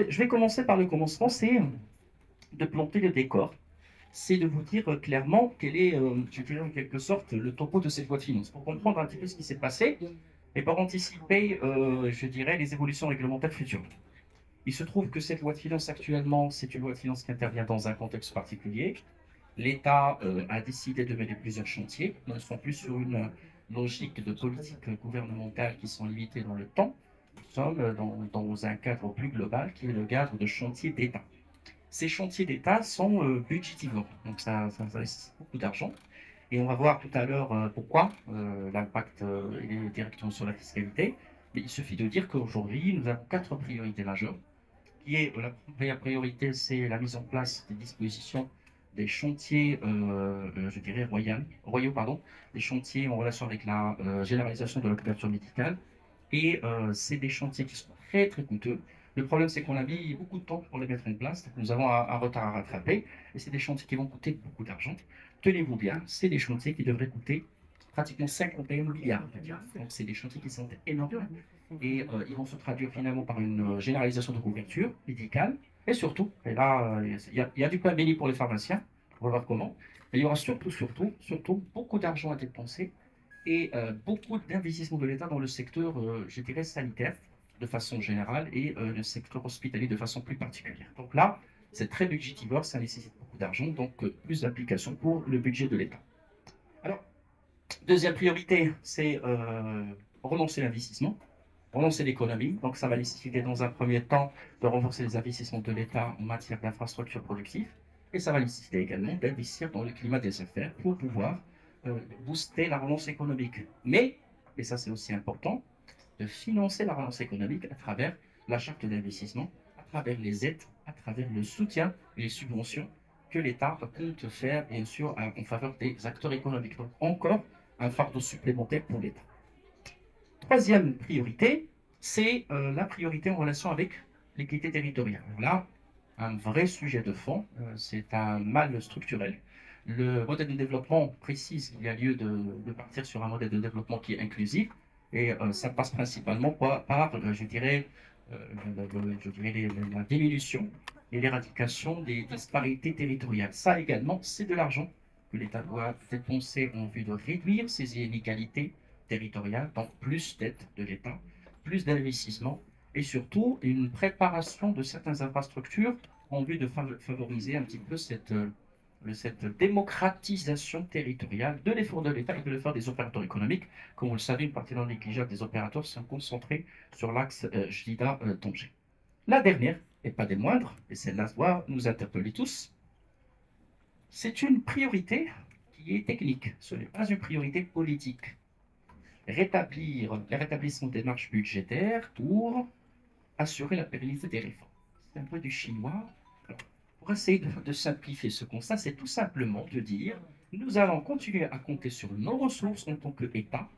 je vais commencer par le commencement, c'est de planter le décor. C'est de vous dire clairement quel est, je dirais en quelque sorte, le topo de cette loi de finances, pour comprendre un petit peu ce qui s'est passé et pour anticiper, je dirais, les évolutions réglementaires futures. Il se trouve que cette loi de finances actuellement, c'est une loi de finances qui intervient dans un contexte particulier. L'État a décidé de mener plusieurs chantiers. Nous ne sommes plus sur une logique de politique gouvernementale qui sont limitées dans le temps. Nous sommes dans un cadre plus global qui est le cadre de chantier d'État. Ces chantiers d'État sont budgétivores, donc ça nécessite beaucoup d'argent. Et on va voir tout à l'heure pourquoi l'impact est directement sur la fiscalité. Mais il suffit de dire qu'aujourd'hui, nous avons quatre priorités majeures qui est la première priorité, c'est la mise en place des dispositions des chantiers, je dirais, royaux, pardon, des chantiers en relation avec la généralisation de la couverture médicale. Et c'est des chantiers qui sont très, très coûteux. Le problème, c'est qu'on a mis beaucoup de temps pour les mettre en place. Donc nous avons un retard à rattraper. Et c'est des chantiers qui vont coûter beaucoup d'argent. Tenez-vous bien, c'est des chantiers qui devraient coûter pratiquement 51 milliards de dollars. Donc c'est des chantiers qui sont énormes et ils vont se traduire finalement par une généralisation de couverture médicale. Et surtout, et là, il y a du pain béni pour les pharmaciens, on va voir comment. Mais il y aura surtout beaucoup d'argent à dépenser et beaucoup d'investissements de l'État dans le secteur, je dirais, sanitaire de façon générale et le secteur hospitalier de façon plus particulière. Donc là, c'est très budgétivore, ça nécessite beaucoup d'argent, donc plus d'applications pour le budget de l'État. Alors, deuxième priorité, c'est relancer l'investissement, relancer l'économie. Donc, ça va nécessiter dans un premier temps de renforcer les investissements de l'État en matière d'infrastructures productives. Et ça va nécessiter également d'investir dans le climat des affaires pour pouvoir booster la relance économique. Mais, et ça c'est aussi important, de financer la relance économique à travers la charte d'investissement, à travers les aides, à travers le soutien et les subventions que l'État compte faire, bien sûr, en faveur des acteurs économiques. Donc, encore un fardeau supplémentaire pour l'État. Troisième priorité, c'est la priorité en relation avec l'équité territoriale. Alors là, un vrai sujet de fond, c'est un mal structurel. Le modèle de développement précise qu'il y a lieu de partir sur un modèle de développement qui est inclusif, et ça passe principalement par je dirais, la diminution et l'éradication des disparités territoriales. Ça également, c'est de l'argent que l'État doit dépenser en vue de réduire ces inégalités territoriales, donc plus d'aide de l'État, plus d'investissement et surtout une préparation de certaines infrastructures en vue de favoriser un petit peu cette démocratisation territoriale de l'effort de l'État et de l'effort des opérateurs économiques. Comme vous le savez, une partie non négligeable des opérateurs sont concentrés sur l'axe Jlida-Tanger. La dernière, et pas des moindres, et celle-là doit nous interpeller tous, c'est une priorité qui est technique, ce n'est pas une priorité politique. Rétablir le rétablissement des marges budgétaires pour assurer la pérennité des réformes. C'est un peu du chinois. Alors, pour essayer de simplifier ce constat, c'est tout simplement de dire nous allons continuer à compter sur nos ressources en tant qu'État,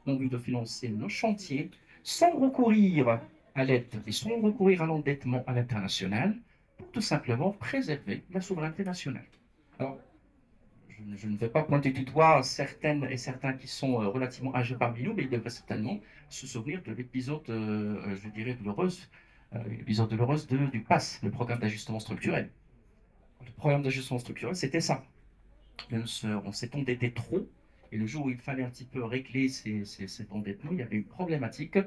en vue de financer nos chantiers, sans recourir à l'aide et sans recourir à l'endettement à l'international, pour tout simplement préserver la souveraineté nationale. Alors, je ne vais pas pointer du doigt certaines et certains qui sont relativement âgés parmi nous, mais ils devraient certainement se souvenir de l'épisode, je dirais, l'épisode douloureuse du PASS, le programme d'ajustement structurel. Le programme d'ajustement structurel, c'était ça. On s'est endetté trop, et le jour où il fallait un petit peu régler cet endettement, il y avait une problématique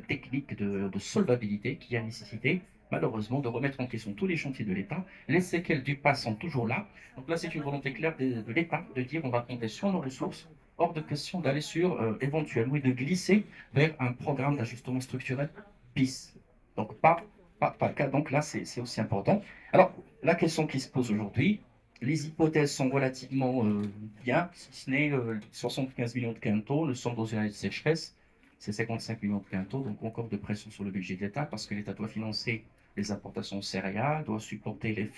technique de solvabilité qui a nécessité malheureusement de remettre en question tous les chantiers de l'État. Les séquelles du PASS sont toujours là. Donc là, c'est une volonté claire de l'État de dire on va compter sur nos ressources. Hors de question d'aller sur éventuellement et de glisser vers un programme d'ajustement structurel bis. Donc pas le cas. Donc là, c'est aussi important. Alors, la question qui se pose aujourd'hui, les hypothèses sont relativement bien, si ce n'est 75 millions de quintaux, le solde aux années de sécheresse, c'est 55 millions de quintaux, donc encore de pression sur le budget de l'État, parce que l'État doit financer les importations céréales, doit supporter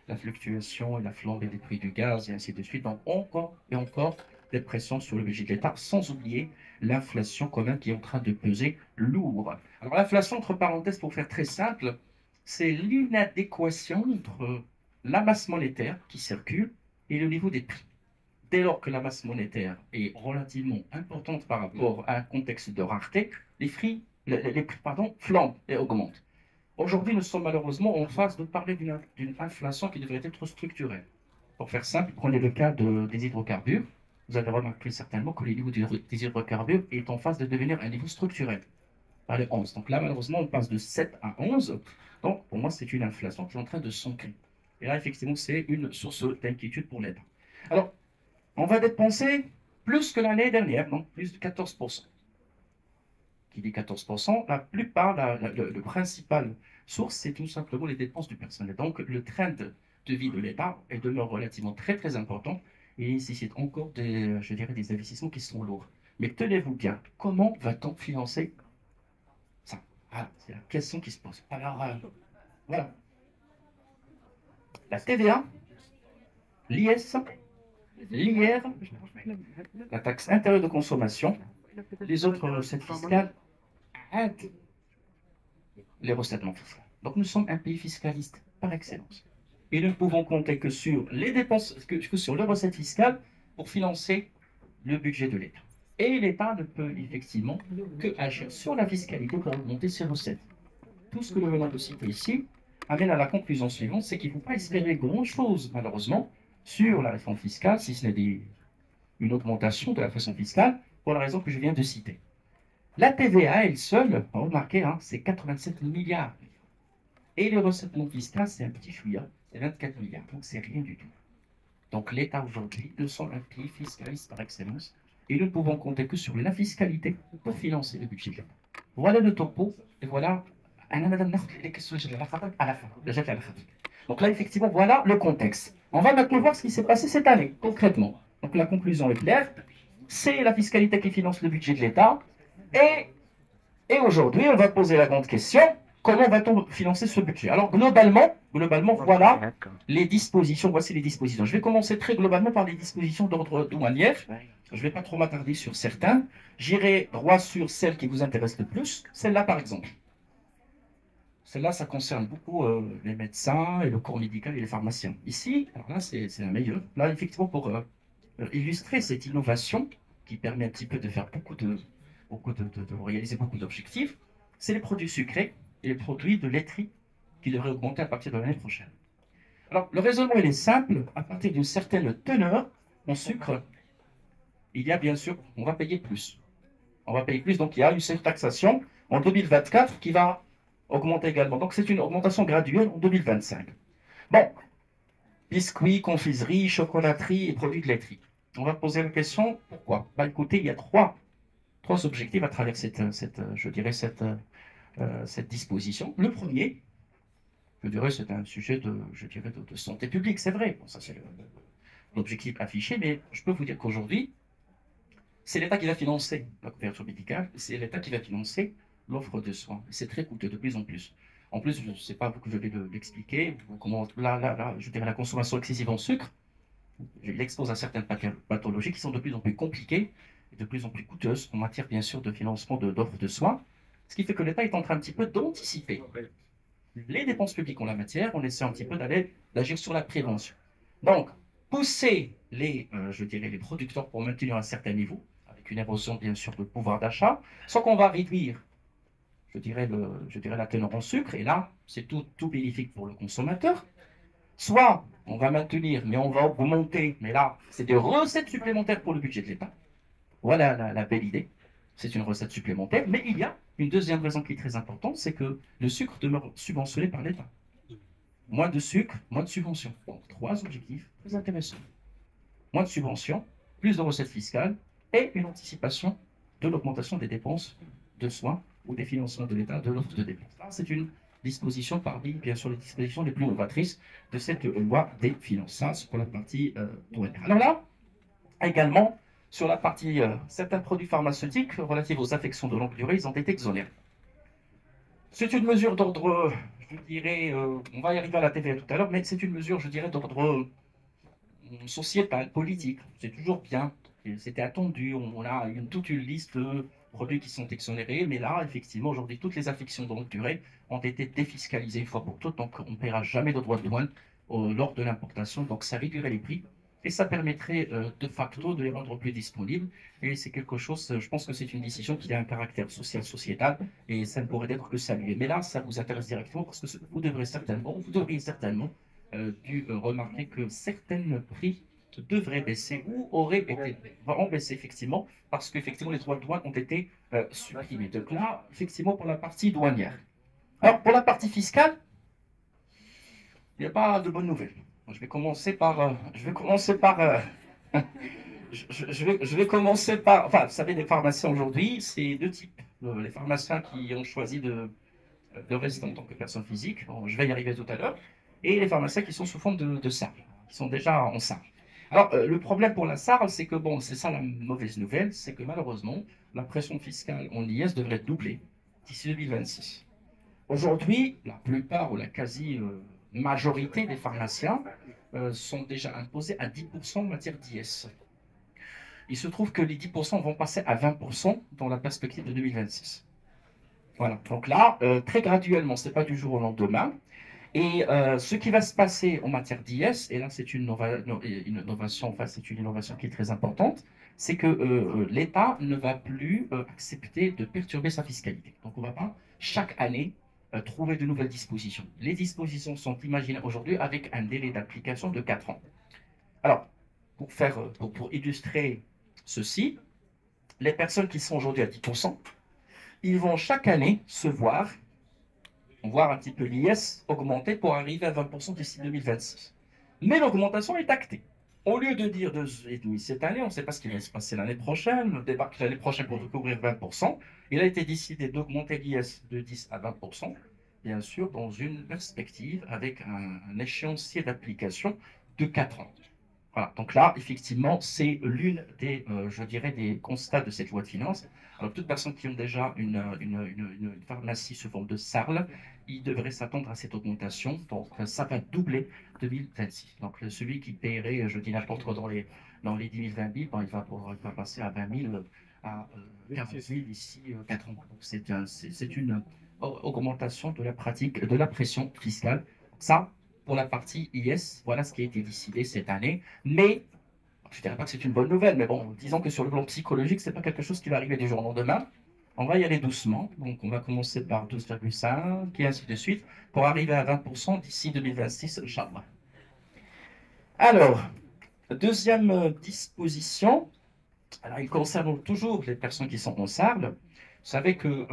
la fluctuation et la flambée des prix du gaz, et ainsi de suite. Donc encore et encore des pressions sur le budget de l'État, sans oublier l'inflation quand même qui est en train de peser lourd. Alors l'inflation, entre parenthèses, pour faire très simple, c'est l'inadéquation entre la masse monétaire qui circule et le niveau des prix. Dès lors que la masse monétaire est relativement importante par rapport à un contexte de rareté, les prix, flambent et augmentent. Aujourd'hui, nous sommes malheureusement en phase de parler d'une inflation qui devrait être structurelle. Pour faire simple, prenez le cas des hydrocarbures. Vous avez remarqué certainement que le niveau des hydrocarbures est en phase de devenir un niveau structurel, par les 11. Donc là, malheureusement, on passe de 7 à 11. Donc, pour moi, c'est une inflation qui est en train de s'ancrer. Et là, effectivement, c'est une source d'inquiétude pour l'État. Alors, on va dépenser plus que l'année dernière, non, plus de 14%. Qui dit 14%, la plupart, le principal source, c'est tout simplement les dépenses du personnel. Donc, le train de vie de l'État demeure relativement très, très important et nécessite encore je dirais, des investissements qui sont lourds. Mais tenez-vous bien, comment va-t-on financer ça? Voilà, c'est la question qui se pose. Alors, voilà. La TVA, l'IS, l'IR, la taxe intérieure de consommation, les autres recettes fiscales aident les recettes non fiscales. Donc nous sommes un pays fiscaliste par excellence. Et nous ne pouvons compter que sur les dépenses, que sur les recettes fiscales pour financer le budget de l'État. Et l'État ne peut effectivement que agir sur la fiscalité pour augmenter ses recettes. Tout ce que nous venons de citer ici amène à la conclusion suivante, c'est qu'il ne faut pas espérer grand-chose, malheureusement, sur la réforme fiscale, si ce n'est une augmentation de la pression fiscale, pour la raison que je viens de citer. La TVA, elle seule, remarquez, hein, c'est 87 milliards. Et les recettes non fiscales, c'est un petit chouïa, c'est 24 milliards, donc c'est rien du tout. Donc l'État aujourd'hui, nous sommes un pays fiscaliste par excellence, et nous ne pouvons compter que sur la fiscalité pour financer le budget de l'État. Voilà le topo, et voilà. Les questions à la fin. Donc là, effectivement, voilà le contexte. On va maintenant voir ce qui s'est passé cette année, concrètement. Donc la conclusion est claire, c'est la fiscalité qui finance le budget de l'État, et aujourd'hui, on va poser la grande question, comment va-t-on financer ce budget? Alors, globalement, voilà les dispositions. Voici les dispositions. Je vais commencer très globalement par les dispositions d'ordre douanier. Je ne vais pas trop m'attarder sur certains. J'irai droit sur celles qui vous intéressent le plus. Celle-là, par exemple. Celle-là, ça concerne beaucoup les médecins et le corps médical et les pharmaciens. Ici, alors là, c'est la meilleure. Là, effectivement, pour illustrer cette innovation qui permet un petit peu de faire de réaliser beaucoup d'objectifs, c'est les produits sucrés et les produits de laiterie qui devraient augmenter à partir de l'année prochaine. Alors, le raisonnement, il est simple. À partir d'une certaine teneur en sucre, il y a bien sûr, on va payer plus. On va payer plus, donc il y a une surtaxation en 2024 qui va augmenter également. Donc, c'est une augmentation graduelle en 2025. Bon, biscuits, confiseries, chocolaterie et produits de laiterie. On va poser la question, pourquoi? Bah, écoutez, il y a trois objectifs à travers cette disposition. Le premier, je dirais, c'est un sujet de santé publique, c'est vrai. Bon, ça, c'est l'objectif affiché, mais je peux vous dire qu'aujourd'hui, c'est l'État qui va financer la couverture médicale, c'est l'État qui va financer l'offre de soins. C'est très coûteux, de plus en plus. En plus, je ne sais pas vous que je vais l'expliquer, comment je dirais la consommation excessive en sucre, l'expose à certaines pathologies qui sont de plus en plus compliquées et de plus en plus coûteuses en matière, bien sûr, de financement d'offres de soins. Ce qui fait que l'État est en train un petit peu d'anticiper les dépenses publiques en la matière, on essaie un petit peu d'agir sur la prévention. Donc, pousser je dirais, les producteurs pour maintenir un certain niveau, avec une érosion, bien sûr, de pouvoir d'achat, sans qu'on va réduire, je dirais, la teneur en sucre, et là, c'est tout bénéfique pour le consommateur. Soit on va maintenir, mais on va augmenter, mais là, c'est des recettes supplémentaires pour le budget de l'État. Voilà la belle idée. C'est une recette supplémentaire, mais il y a une deuxième raison qui est très importante, c'est que le sucre demeure subventionné par l'État. Moins de sucre, moins de subventions. Donc, trois objectifs très intéressants. Moins de subventions, plus de recettes fiscales et une anticipation de l'augmentation des dépenses de soins ou des financements de l'État de l'offre de dépenses. C'est une disposition parmi, bien sûr, les dispositions les plus novatrices de cette loi des finances. Ça, c'est pour la partie douanière. Alors là, également, sur la partie, certains produits pharmaceutiques relatifs aux affections de longue durée, ils ont été exonérés. C'est une mesure d'ordre, je dirais, on va y arriver à la TVA tout à l'heure, mais c'est une mesure, je dirais, d'ordre sociétal, politique. C'est toujours bien. C'était attendu. On a toute une liste de produits qui sont exonérés, mais là, effectivement, aujourd'hui, toutes les affections de longue durée ont été défiscalisées une fois pour toutes, donc on ne paiera jamais de droits de douane lors de l'importation, donc ça réduirait les prix et ça permettrait de facto de les rendre plus disponibles. Et c'est quelque chose, je pense que c'est une décision qui a un caractère social, sociétal, et ça ne pourrait être que salué. Mais là, ça vous intéresse directement parce que vous devriez certainement remarquer que certains prix devraient baisser ou auraient été, vont baisser effectivement, parce qu'effectivement les droits de douane ont été supprimés. Donc là, effectivement, pour la partie douanière. Alors, pour la partie fiscale, il n'y a pas de bonnes nouvelles. Je vais commencer par, je vais commencer par, enfin, vous savez, les pharmaciens aujourd'hui, c'est deux types. Les pharmaciens qui ont choisi de rester en tant que personne physique, bon, je vais y arriver tout à l'heure, et les pharmaciens qui sont sous forme de SARL, qui sont déjà en SARL. Alors, le problème pour la SARL, c'est que, bon, c'est ça la mauvaise nouvelle, c'est que malheureusement, la pression fiscale en IS devrait doubler d'ici 2026. Aujourd'hui, la plupart ou la quasi-majorité des pharmaciens sont déjà imposés à 10% en matière d'IS. Il se trouve que les 10% vont passer à 20% dans la perspective de 2026. Voilà, donc là, très graduellement, ce n'est pas du jour au lendemain. Et ce qui va se passer en matière d'IS, et là c'est une innovation, enfin c'est une innovation qui est très importante, c'est que l'État ne va plus accepter de perturber sa fiscalité. Donc on ne va pas chaque année trouver de nouvelles dispositions. Les dispositions sont imaginées aujourd'hui avec un délai d'application de 4 ans. Alors, pour illustrer ceci, les personnes qui sont aujourd'hui à 10%, ils vont chaque année se voir un petit peu l'IS augmenter pour arriver à 20% d'ici 2026. Mais l'augmentation est actée. Au lieu de dire 2,5 cette année, on ne sait pas ce qui va se passer l'année prochaine, on débarque l'année prochaine pour découvrir 20%. Il a été décidé d'augmenter l'IS de 10 à 20%, bien sûr, dans une perspective avec un échéancier d'application de 4 ans. Voilà, donc là, effectivement, c'est l'une des, je dirais, des constats de cette loi de finances. Alors, toute personne qui a déjà une pharmacie sous forme de SARL, il devrait s'attendre à cette augmentation. Donc, ça va doubler 2026. Donc, celui qui paierait, je dis n'importe quoi, dans les 10 000, 20 000, ben, il va passer à 20 000, à 40 000 d'ici 4 ans. Donc, c'est une augmentation de la pratique, de la pression fiscale. Ça, pour la partie IS, voilà ce qui a été décidé cette année. Mais, je ne dirais pas que c'est une bonne nouvelle, mais bon, disons que sur le plan psychologique, ce n'est pas quelque chose qui va arriver du jour au lendemain. On va y aller doucement. Donc, on va commencer par 12,5 et ainsi de suite pour arriver à 20% d'ici 2026, Inch'Allah. Alors, deuxième disposition, alors il concerne toujours les personnes qui sont en SARL. Vous savez que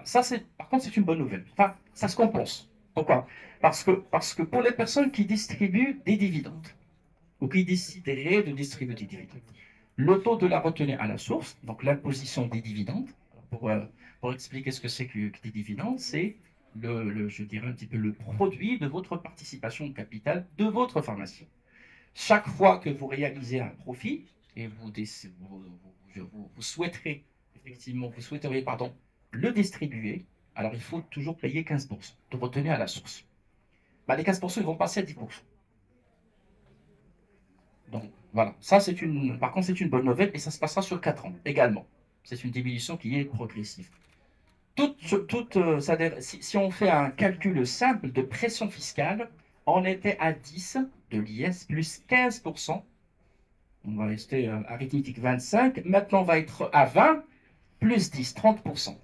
ça, par contre, c'est une bonne nouvelle. Enfin, ça se compense. Pourquoi? Parce que pour les personnes qui distribuent des dividendes, ou qui décideraient de distribuer des dividendes, le taux de la retenue à la source, donc l'imposition des dividendes, pour expliquer ce que c'est que des dividendes, c'est je dirais un petit peu le produit de votre participation au capital de votre pharmacie. Chaque fois que vous réalisez un profit, et vous souhaiterez, effectivement, vous souhaiteriez, pardon, le distribuer, alors il faut toujours payer 15% de retenue à la source. Bah, les 15%, ils vont passer à 10%. Donc, voilà. Ça, par contre, c'est une bonne nouvelle et ça se passera sur 4 ans également. C'est une diminution qui est progressive. Si on fait un calcul simple de pression fiscale, on était à 10 de l'IS plus 15%. On va rester arithmétique 25. Maintenant, on va être à 20 plus 10, 30%.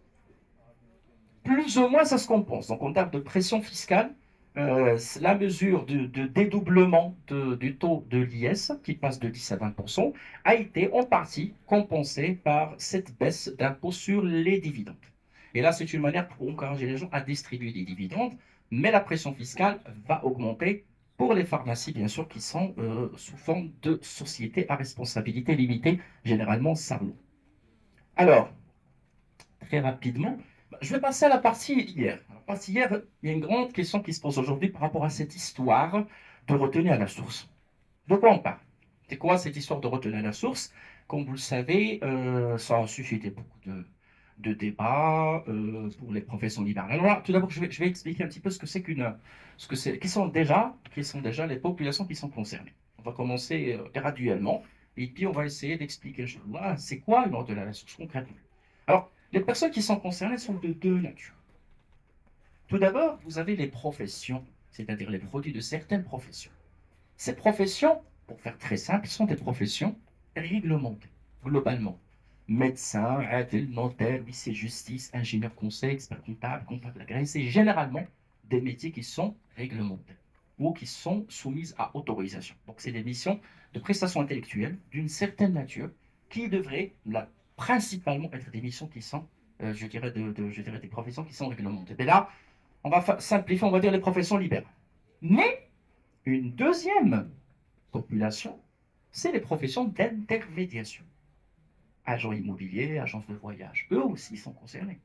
Plus ou moins, ça se compense. Donc, en termes de pression fiscale, la mesure de dédoublement du taux de l'IS, qui passe de 10 à 20%, a été en partie compensée par cette baisse d'impôt sur les dividendes. Et là, c'est une manière pour encourager les gens à distribuer des dividendes, mais la pression fiscale va augmenter pour les pharmacies, bien sûr, qui sont sous forme de sociétés à responsabilité limitée, généralement SARL. Alors, très rapidement, je vais passer à la partie hier. La partie hier, il y a une grande question qui se pose aujourd'hui par rapport à cette histoire de retenue à la source. De quoi on parle? C'est quoi cette histoire de retenue à la source? Comme vous le savez, ça a suscité beaucoup de débats pour les professions libérales. Alors là, tout d'abord, je vais expliquer un petit peu ce que c'est qui sont déjà les populations qui sont concernées. On va commencer graduellement et puis on va essayer d'expliquer, c'est quoi une retenue à la source concrètement. Alors, les personnes qui sont concernées sont de deux natures. Tout d'abord, vous avez les professions, c'est-à-dire les produits de certaines professions. Ces professions, pour faire très simple, sont des professions réglementées, globalement. Médecin, adel, notaire, huissier de justice, ingénieur conseil, expert comptable, comptable agréé, c'est généralement des métiers qui sont réglementés ou qui sont soumises à autorisation. Donc, c'est des missions de prestations intellectuelles d'une certaine nature qui devraient principalement être des missions qui sont, je dirais, je dirais, des professions qui sont réglementées. Et là, on va simplifier, on va dire les professions libérales. Mais une deuxième population, c'est les professions d'intermédiation. Agents immobiliers, agences de voyage, eux aussi sont concernés.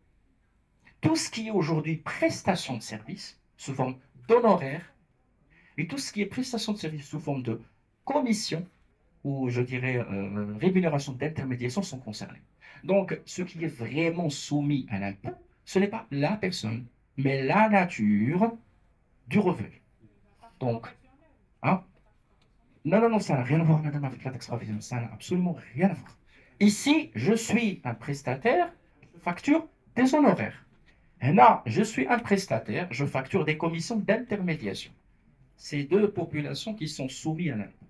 Tout ce qui est aujourd'hui prestation de service sous forme d'honoraires et tout ce qui est prestation de service sous forme de commission ou je dirais rémunération d'intermédiation sont concernés. Donc, ce qui est vraiment soumis à l'impôt, ce n'est pas la personne, mais la nature du revenu. Donc, hein, non, non, non, ça n'a rien à voir, madame, avec la taxe professionnelle. Ça n'a absolument rien à voir. Ici, je suis un prestataire, je facture des honoraires. Et là, je suis un prestataire, je facture des commissions d'intermédiation. Ces deux populations qui sont soumises à l'impôt.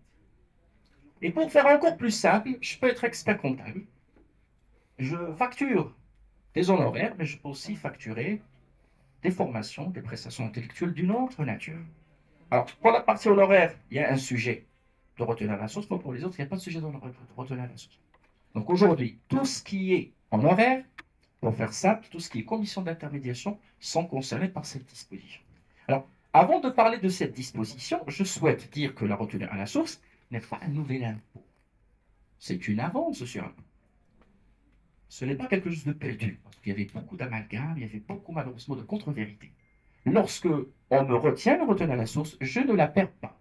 Et pour faire encore plus simple, je peux être expert comptable. Je facture des honoraires, mais je peux aussi facturer des formations, des prestations intellectuelles d'une autre nature. Alors, pour la partie honoraire, il y a un sujet de retenir à la source, mais pour les autres, il n'y a pas de sujet de retenir à la source. Donc aujourd'hui, tout ce qui est honoraire, pour faire simple, tout ce qui est commission d'intermédiation sont concernés par cette disposition. Alors, avant de parler de cette disposition, je souhaite dire que la retenue à la source n'est pas un nouvel impôt. C'est une avance sur impôt. Ce n'est pas quelque chose de perdu. Il y avait beaucoup d'amalgames, il y avait beaucoup malheureusement de contre-vérités. Lorsque on me retient la retenue à la source, je ne la perds pas.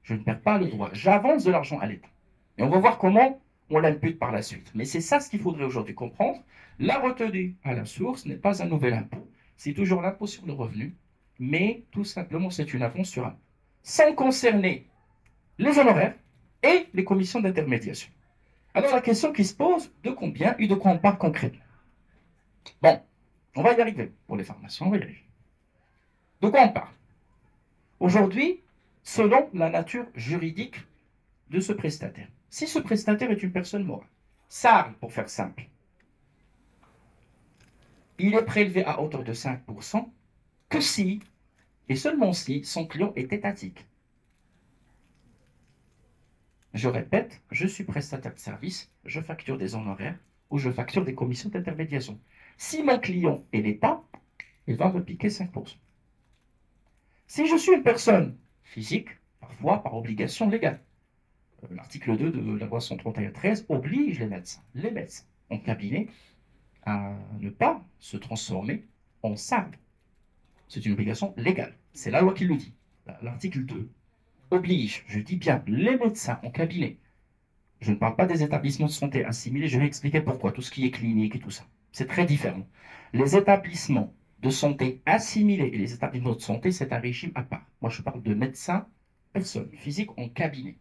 Je ne perds pas le droit. J'avance de l'argent à l'État. Et on va voir comment on l'impute par la suite. Mais c'est ça ce qu'il faudrait aujourd'hui comprendre. La retenue à la source n'est pas un nouvel impôt. C'est toujours l'impôt sur le revenu. Mais tout simplement, c'est une avance sur impôt. Sans concerner les honoraires et les commissions d'intermédiation. Alors la question qui se pose, de combien et de quoi on parle concrètement? Bon, on va y arriver. Pour les formations, on va y arriver. De quoi on parle? Aujourd'hui, selon la nature juridique de ce prestataire. Si ce prestataire est une personne morale, SARL, pour faire simple, il est prélevé à hauteur de 5% que si, et seulement si, son client est étatique. Je répète, je suis prestataire de service, je facture des honoraires ou je facture des commissions d'intermédiation. Si mon client est l'État, il va me piquer 5%. Si je suis une personne physique, parfois par obligation légale, l'article 2 de la loi 131-13 oblige les médecins en cabinet à ne pas se transformer en SARL. C'est une obligation légale. C'est la loi qui le dit. L'article 2 oblige, je dis bien, les médecins en cabinet. Je ne parle pas des établissements de santé assimilés, je vais expliquer pourquoi, tout ce qui est clinique et tout ça. C'est très différent. Les établissements de santé assimilés et les établissements de santé, c'est un régime à part. Moi, je parle de médecins, personnes physiques en cabinet,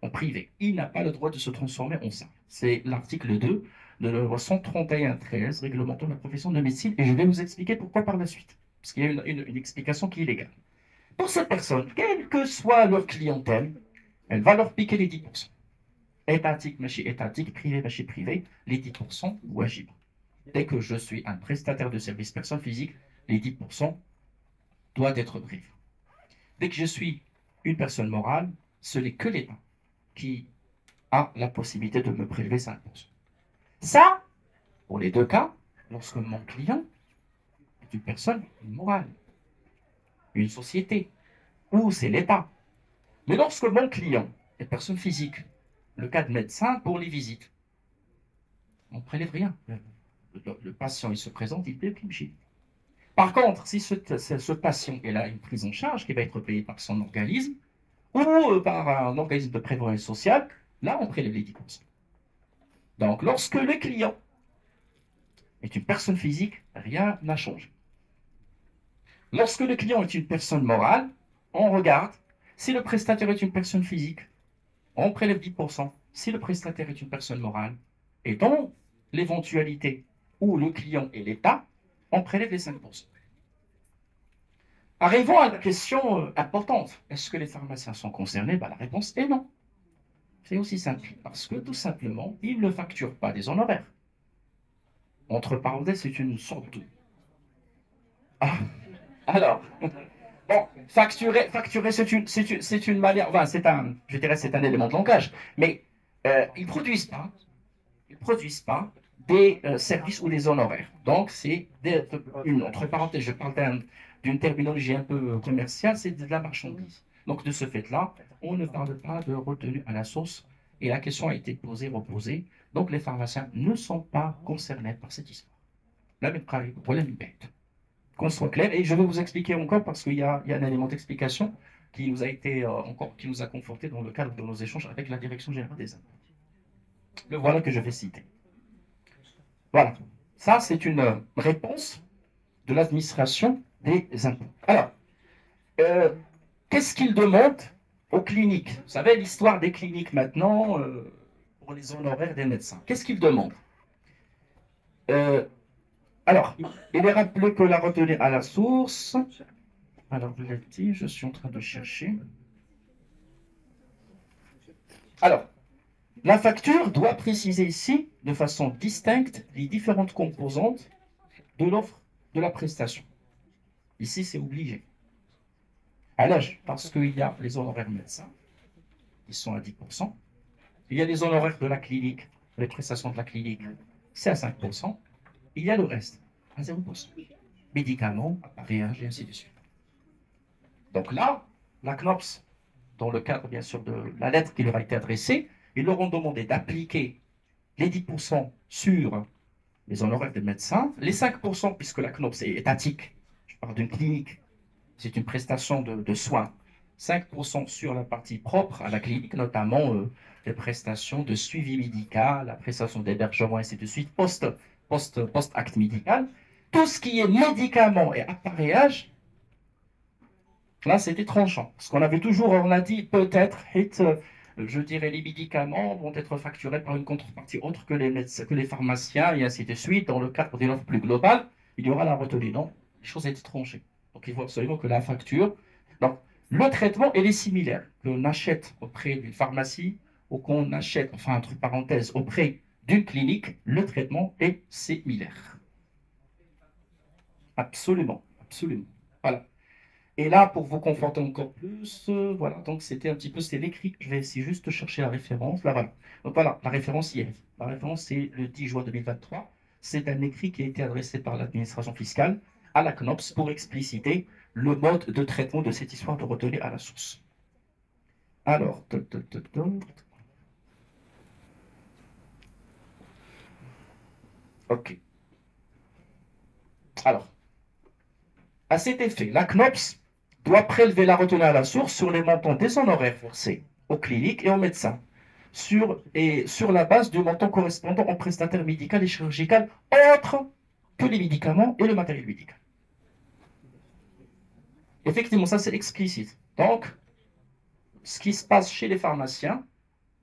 en privé. Il n'a pas le droit de se transformer en SARL. C'est l'article 2 de la loi 131-13 réglementant la profession de médecine et je vais vous expliquer pourquoi par la suite. Parce qu'il y a une explication qui est légale. Pour cette personne, quelle que soit leur clientèle, elle va leur piquer les 10%. Étatique, machin étatique, privé, machin privé, les 10% wajib. Dès que je suis un prestataire de service personne physique, les 10% doivent être privés. Dès que je suis une personne morale, ce n'est que l'État qui a la possibilité de me prélever 5%. Ça, pour les deux cas, lorsque mon client est une personne morale, une société, ou c'est l'État. Mais lorsque mon client est personne physique, le cas de médecin pour les visites, on ne prélève rien. Le patient, il se présente, il paie PIMG. Par contre, si ce patient est là une prise en charge qui va être payée par son organisme ou par un organisme de prévoyance sociale, là, on prélève les 10%. Donc, lorsque le client est une personne physique, rien n'a changé. Lorsque le client est une personne morale, on regarde si le prestataire est une personne physique, on prélève 10%. Si le prestataire est une personne morale, et dans l'éventualité où le client est l'État, on prélève les 5%. Arrivons à la question importante. Est-ce que les pharmaciens sont concernés? La réponse est non. C'est aussi simple. Parce que tout simplement, ils ne facturent pas des honoraires. Entre parenthèses, c'est une sorte de... Ah, alors, bon, facturer c'est une manière, enfin, je dirais, c'est un élément de langage, mais ils produisent pas des services ou des honoraires. Donc, entre parenthèses, je parle d'une terminologie un peu commerciale, c'est de la marchandise. Donc, de ce fait-là, on ne parle pas de retenue à la source, et la question a été posée, reposée. Donc, les pharmaciens ne sont pas concernés par cette histoire. La même pour la même bête. Qu'on soit clair. Et je vais vous expliquer encore parce qu'il y a un élément d'explication qui nous a été encore, qui nous a conforté dans le cadre de nos échanges avec la Direction générale des impôts. Le voilà que je vais citer. Voilà. Ça, c'est une réponse de l'administration des impôts. Alors, euh, qu'est-ce qu'ils demandent aux cliniques? Vous savez, l'histoire des cliniques maintenant, pour les honoraires des médecins. Qu'est-ce qu'ils demandent? Euh, alors, il est rappelé que la retenue à la source. Alors, vous l'avez dit, je suis en train de chercher. Alors, la facture doit préciser ici, de façon distincte, les différentes composantes de l'offre de la prestation. Ici, c'est obligé. À l'âge, parce qu'il y a les honoraires médecins, qui sont à 10%. Il y a les honoraires de la clinique, les prestations de la clinique, c'est à 5%. Il y a le reste, à 0%. Médicaments, appareillages, et ainsi de suite. Donc là, la CNOPS, dans le cadre, bien sûr, de la lettre qui leur a été adressée, ils leur ont demandé d'appliquer les 10% sur les honoraires des médecins, les 5%, puisque la CNOPS est étatique, je parle d'une clinique, c'est une prestation de soins, 5% sur la partie propre à la clinique, notamment les prestations de suivi médical, la prestation d'hébergement, ainsi de suite, post-acte médical. Tout ce qui est médicaments et appareillage, là, c'était tranchant. Parce qu'on avait toujours, on a dit peut-être, je dirais, les médicaments vont être facturés par une contrepartie autre que les médecins, que les pharmaciens, et ainsi de suite. Dans le cadre d'une offre plus globale, il y aura la retenue. Non, les choses étaient tranchées. Donc, il faut absolument que la facture. Donc, le traitement, il est similaire. Qu'on achète auprès d'une pharmacie ou qu'on achète, enfin, entre parenthèses, auprès d'une clinique, le traitement est similaire. Absolument, absolument. Voilà. Et là, pour vous conforter encore plus, voilà, donc c'était un petit peu, c'est l'écrit. Je vais essayer juste de chercher la référence. Là, voilà. Donc voilà, la référence y est. La référence, c'est le 10 juin 2023. C'est un écrit qui a été adressé par l'administration fiscale à la CNOPS pour expliciter le mode de traitement de cette histoire de retenue à la source. Alors, ok. Alors, à cet effet, la CNOPS doit prélever la retenue à la source sur les montants des honoraires versés aux cliniques et aux médecins, sur la base du montant correspondant au prestataire médical et chirurgical autre que les médicaments et le matériel médical. Effectivement, ça c'est explicite. Donc, ce qui se passe chez les pharmaciens,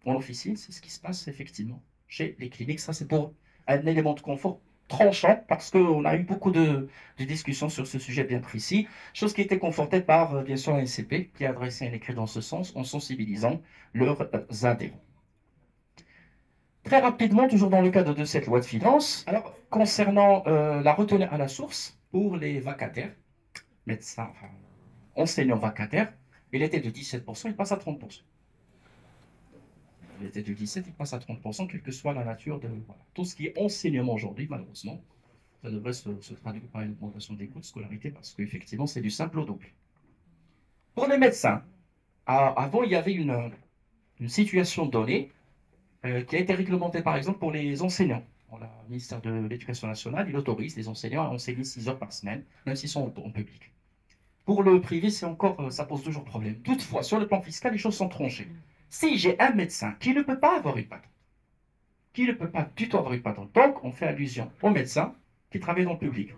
en officine, c'est ce qui se passe effectivement chez les cliniques. Ça, c'est pour un élément de confort tranchant, parce qu'on a eu beaucoup de discussions sur ce sujet bien précis, chose qui était confortée par, bien sûr, la NCP, qui a adressé un écrit dans ce sens en sensibilisant leurs adhérents. Très rapidement, toujours dans le cadre de cette loi de finances, alors concernant la retenue à la source pour les vacataires, médecins, enfin, enseignants vacataires, il était de 17%, il passe à 30%. Il était de 17, il passe à 30%, quelle que soit la nature de voilà. Tout ce qui est enseignement aujourd'hui, malheureusement, ça devrait se traduire par une augmentation des coûts de scolarité parce qu'effectivement, c'est du simple au double. Pour les médecins, avant, il y avait une situation donnée qui a été réglementée, par exemple, pour les enseignants. Bon, le ministère de l'Éducation nationale, il autorise les enseignants à enseigner 6 heures par semaine, même s'ils sont en public. Pour le privé, c'est encore, ça pose toujours problème. Toutefois, sur le plan fiscal, les choses sont tranchées. Si j'ai un médecin qui ne peut pas avoir une patente, qui ne peut pas du tout avoir une patente, donc on fait allusion aux médecins qui travaillent dans le public.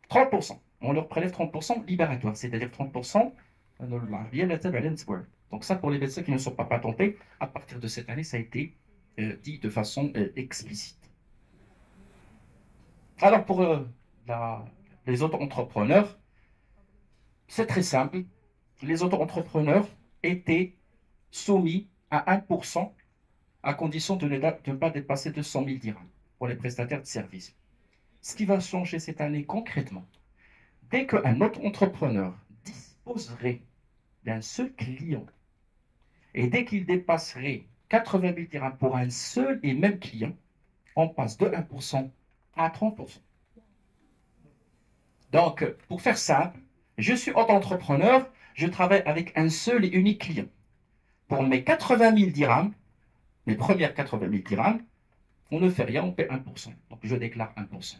30%. On leur prélève 30% libératoire, c'est-à-dire 30% donc ça, pour les médecins qui ne sont pas patentés, à partir de cette année, ça a été dit de façon explicite. Alors pour les auto-entrepreneurs, c'est très simple. Les auto-entrepreneurs étaient soumis à 1% à condition de ne pas dépasser 200 000 dirhams pour les prestataires de services. Ce qui va changer cette année concrètement, dès qu'un autre entrepreneur disposerait d'un seul client et dès qu'il dépasserait 80 000 dirhams pour un seul et même client, on passe de 1% à 30%. Donc, pour faire simple, je suis auto-entrepreneur, je travaille avec un seul et unique client. Pour mes 80 000 dirhams, mes premières 80 000 dirhams, on ne fait rien, on paie 1%. Donc, je déclare 1%.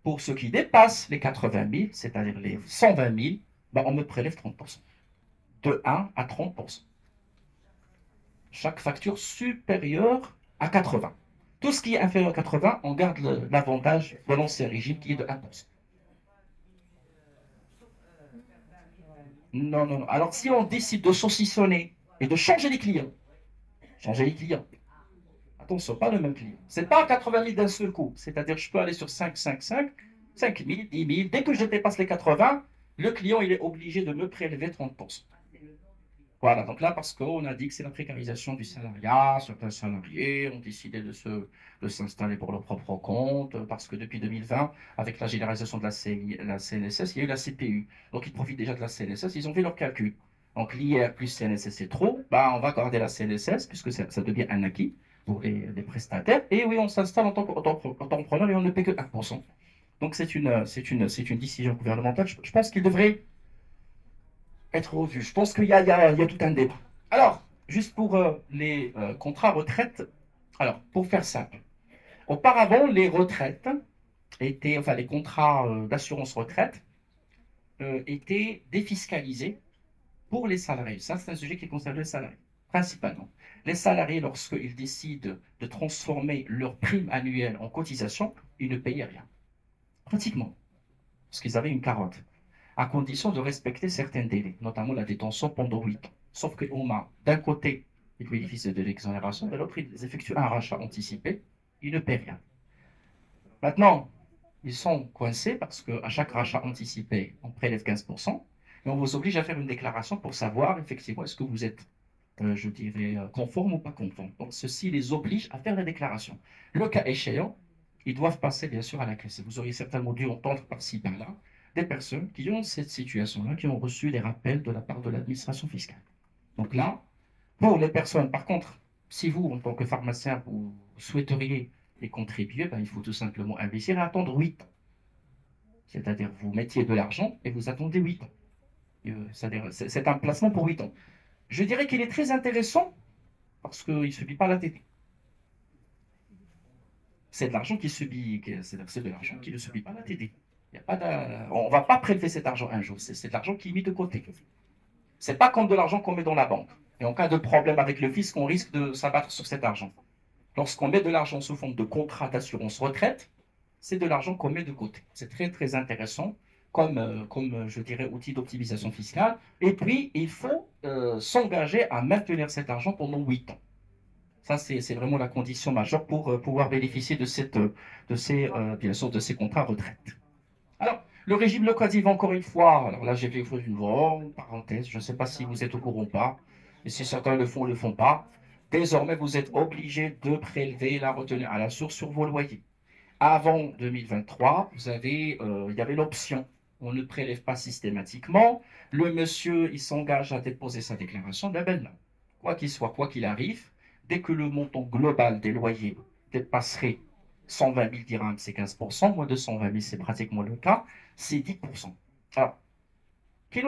Pour ceux qui dépassent les 80 000, c'est-à-dire les 120 000, ben, on me prélève 30%. De 1 à 30%. Chaque facture supérieure à 80. Tout ce qui est inférieur à 80, on garde l'avantage de l'ancien régime qui est de 1%. Non, non, non. Alors, si on décide de saucissonner et de changer les clients, attention, pas le même client. Ce n'est pas 80 000 d'un seul coup. C'est-à-dire, je peux aller sur 5 000, 10 000. Dès que je dépasse les 80, le client, il est obligé de me prélever 30%. Voilà, donc là, parce qu'on a dit que c'est la précarisation du salariat, certains salariés ont décidé de s'installer pour leur propre compte, parce que depuis 2020, avec la généralisation de la CNSS, il y a eu la CPU. Donc, ils profitent déjà de la CNSS, ils ont fait leur calcul. Donc, l'IR plus CNSS, c'est trop, bah, on va garder la CNSS, puisque ça devient un acquis pour les prestataires. Et oui, on s'installe en tant qu'entrepreneur et on ne paie que 1%. Donc, c'est une décision gouvernementale. Je pense qu'il devrait être revu. Je pense qu'il y a tout un débat. Alors, juste pour les contrats retraite, alors, pour faire simple, auparavant, les retraites enfin, les contrats d'assurance retraite étaient défiscalisés pour les salariés. Ça, c'est un sujet qui concerne les salariés, principalement. Les salariés, lorsqu'ils décident de transformer leur prime annuelle en cotisation, ils ne payaient rien. Pratiquement. Parce qu'ils avaient une carotte, à condition de respecter certains délais, notamment la détention pendant 8 ans. Sauf qu'on a, d'un côté, ils bénéficient de l'exonération, de l'autre, ils effectuent un rachat anticipé, ils ne paient rien. Maintenant, ils sont coincés parce qu'à chaque rachat anticipé, on prélève 15%, et on vous oblige à faire une déclaration pour savoir, effectivement, est-ce que vous êtes, je dirais, conforme ou pas conforme. Donc, ceci les oblige à faire la déclaration. Le cas échéant, ils doivent passer, bien sûr, à la caisse. Vous auriez certainement dû entendre par-ci, par-là, des personnes qui ont cette situation-là, qui ont reçu des rappels de la part de l'administration fiscale. Donc là, pour les personnes, par contre, si vous, en tant que pharmacien, vous souhaiteriez y contribuer, ben, il faut tout simplement investir et attendre 8 ans. C'est-à-dire, vous mettiez de l'argent et vous attendez 8 ans. C'est-à-dire, c'est un placement pour 8 ans. Je dirais qu'il est très intéressant parce qu'il ne subit pas la TT. C'est de l'argent qui subit, c'est de l'argent qui ne subit pas la TT. On ne va pas prélever cet argent un jour, c'est de l'argent qui est mis de côté. Ce n'est pas comme de l'argent qu'on met dans la banque. Et en cas de problème avec le fisc, on risque de s'abattre sur cet argent. Lorsqu'on met de l'argent sous forme de contrat d'assurance retraite, c'est de l'argent qu'on met de côté. C'est très, très intéressant comme je dirais, outil d'optimisation fiscale. Et puis, il faut s'engager à maintenir cet argent pendant 8 ans. Ça, c'est vraiment la condition majeure pour pouvoir bénéficier bien sûr, de ces contrats retraite. Alors, le régime locatif, encore une fois, alors là, j'ai fait une grande parenthèse, je ne sais pas si vous êtes au courant ou pas, et si certains le font, ne le font pas. Désormais, vous êtes obligé de prélever la retenue à la source sur vos loyers. Avant 2023, il y avait l'option. On ne prélève pas systématiquement. Le monsieur, il s'engage à déposer sa déclaration. Ben là, quoi qu'il soit, quoi qu'il arrive, dès que le montant global des loyers dépasserait 120 000 dirhams, c'est 15%. Moins de 120 000, c'est pratiquement le cas. C'est 10%. Alors, qui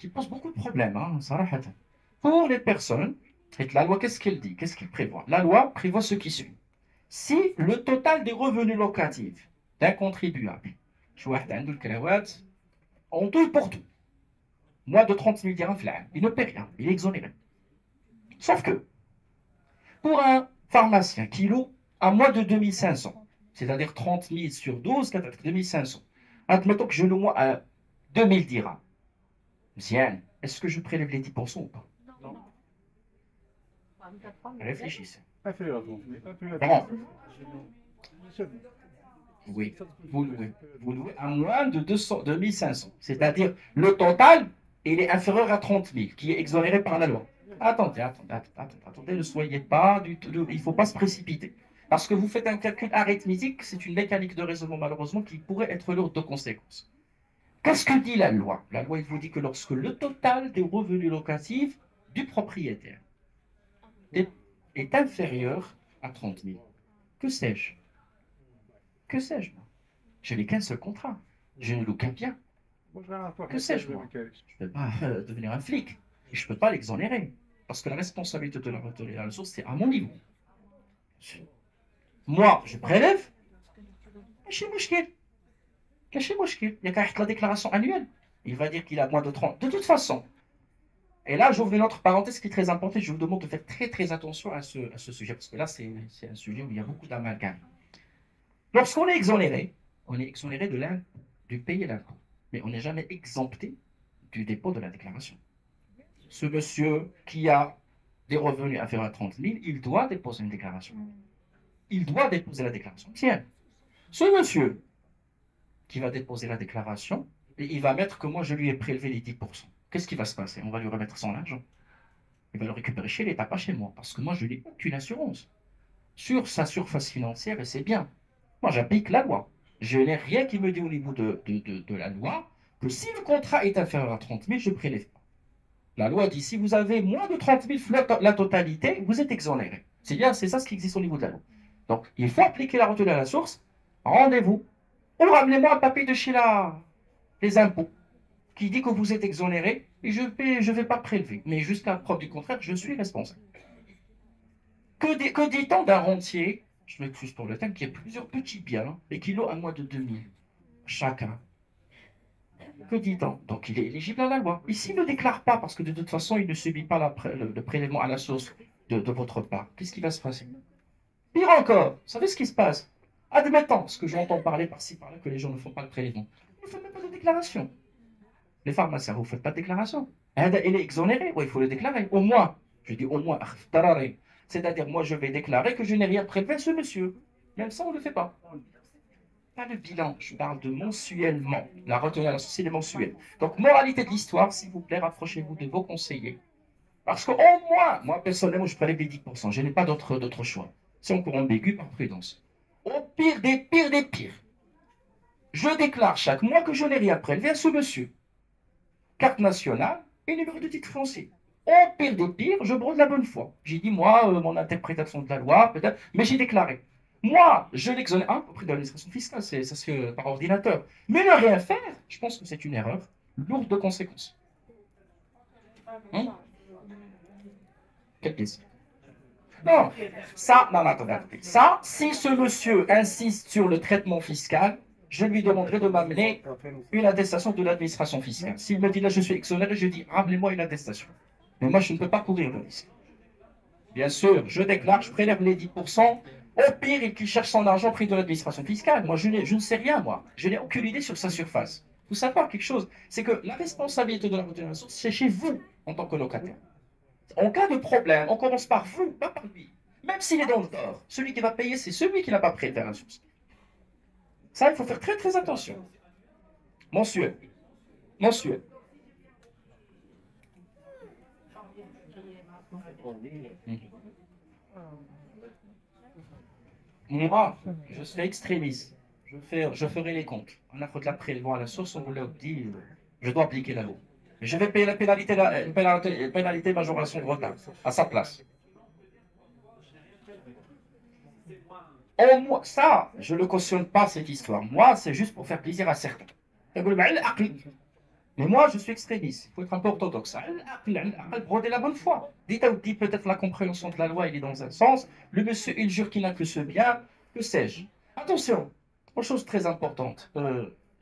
pose beaucoup de problèmes, hein, صراحة. Pour les personnes, et la loi, qu'est-ce qu'elle dit? Qu'est-ce qu'il prévoit? La loi prévoit ce qui suit. Si le total des revenus locatifs d'un contribuable, en tout et pour tout, moins de 30 000 dirhams, il ne paie rien, il est exonéré. Sauf que, pour un pharmacien qui loue à moins de 2500, c'est-à-dire 30 000 sur 12, 2500, admettons que je loue moi à 2000 dirhams. Bien, est-ce que je prélève les 10% ou pas? Non. Réfléchissez. Bon. Oui, vous louez à moins de 2500. C'est-à-dire, le total, et il est inférieur à 30 000, qui est exonéré par la loi. Attendez, ne soyez pas il ne faut pas se précipiter. Parce que vous faites un calcul arithmétique, c'est une mécanique de raisonnement malheureusement qui pourrait être lourde de conséquences. Qu'est-ce que dit la loi? La loi, il vous dit que lorsque le total des revenus locatifs du propriétaire est inférieur à 30 000, que sais-je? Que sais-je, moi? Je n'ai qu'un seul contrat. Je ne loue qu'un bien. Que sais-je, moi? Je ne peux pas devenir un flic. Et je ne peux pas l'exonérer. Parce que la responsabilité de la retenue à la source, c'est à mon niveau. Moi, je prélève. Chez Mouchkil. Chez Mouchkil. Il y a qu'à la déclaration annuelle. Il va dire qu'il a moins de 30. De toute façon. Et là, j'ouvre une autre parenthèse qui est très importante. Je vous demande de faire très, très attention à ce sujet. Parce que là, c'est un sujet où il y a beaucoup d'amalgame. Lorsqu'on est exonéré, on est exonéré du payer l'impôt. Mais on n'est jamais exempté du dépôt de la déclaration. Ce monsieur qui a des revenus inférieurs à 30 000, il doit déposer une déclaration. Il doit déposer la déclaration. Tiens, ce monsieur qui va déposer la déclaration, et il va mettre que moi je lui ai prélevé les 10%. Qu'est-ce qui va se passer? On va lui remettre son argent. Il va le récupérer chez l'État, pas chez moi, parce que moi je n'ai aucune assurance sur sa surface financière et c'est bien. Moi j'applique la loi. Je n'ai rien qui me dit au niveau de la loi que si le contrat est inférieur à 30 000, je ne prélève pas. La loi dit si vous avez moins de 30 000 la totalité, vous êtes exonéré. C'est bien, c'est ça ce qui existe au niveau de la loi. Donc il faut appliquer la retenue à la source. Rendez-vous. Ou ramenez-moi un papier de chez les impôts qui dit que vous êtes exonéré et je ne vais pas prélever. Mais jusqu'à preuve du contraire, je suis responsable. Que dit-on d'un rentier, je m'excuse pour le terme, qui a plusieurs petits biens et qui loue à moins de 2 000 chacun? Que dit-on? Donc il est éligible à la loi. Et s'il ne déclare pas, parce que de toute façon, il ne subit pas le prélèvement à la source de votre part, qu'est-ce qui va se passer? Pire encore, vous savez ce qui se passe? Admettons, ce que j'entends parler par-ci, par-là, que les gens ne font pas le prélèvement. Vous ne faites même pas de déclaration. Les pharmaciens, vous ne faites pas de déclaration. Il est exonéré, oui, il faut le déclarer. Au moins, je dis au moins, c'est-à-dire, moi, je vais déclarer que je n'ai rien prélevé à ce monsieur. Même ça, on ne le fait pas. Pas le bilan, je parle de mensuellement. La retenue à la source, c'est mensuel. Donc, moralité de l'histoire, s'il vous plaît, rapprochez-vous de vos conseillers. Parce qu'au moins, moi, personnellement, je prélève les 10%. Je n'ai pas d'autre choix. C'est encore ambigu par prudence. Au pire des pires des pires, je déclare chaque mois que je n'ai rien prélevé à ce monsieur. Carte nationale et numéro de titre foncier. Au pire des pires, je brode la bonne foi. J'ai dit, moi, mon interprétation de la loi, peut-être, mais j'ai déclaré. Moi, je l'exonère auprès de l'administration fiscale, ça se fait par ordinateur. Mais ne rien faire, je pense que c'est une erreur lourde de conséquences. Quel plaisir. Non, ça, non, attendez. Ça, si ce monsieur insiste sur le traitement fiscal, je lui demanderai de m'amener une attestation de l'administration fiscale. S'il me dit là, je suis exonéré, je dis, ramenez-moi une attestation. Mais moi, je ne peux pas courir le risque. Bien sûr, je déclare, je prélève les 10%. Au pire, qu'il cherche son argent pris de l'administration fiscale. Moi, je ne sais rien, moi. Je n'ai aucune idée sur sa surface. Il faut savoir quelque chose, c'est que la responsabilité de la retenue à la source, c'est chez vous, en tant que locataire. En cas de problème, on commence par vous, pas par lui. Même s'il est dans le tort, celui qui va payer, c'est celui qui n'a pas prélevé à la source. Ça, il faut faire très, très attention. Mensuel. Mensuel. Moi, je serai extrémiste. Je ferai les comptes. On a fait de la prélèvement à la source, on vous l'a dit, je dois appliquer la loi. Je vais payer la pénalité majoration de retard à sa place. Ça, je ne cautionne pas cette histoire. Moi, c'est juste pour faire plaisir à certains. Mais moi, je suis extrémiste. Il faut être un peu orthodoxe. Broder la bonne foi. Dites peut-être la compréhension de la loi, il est dans un sens. Le monsieur, il jure qu'il n'a que ce bien. Que sais-je? Attention, une chose très importante.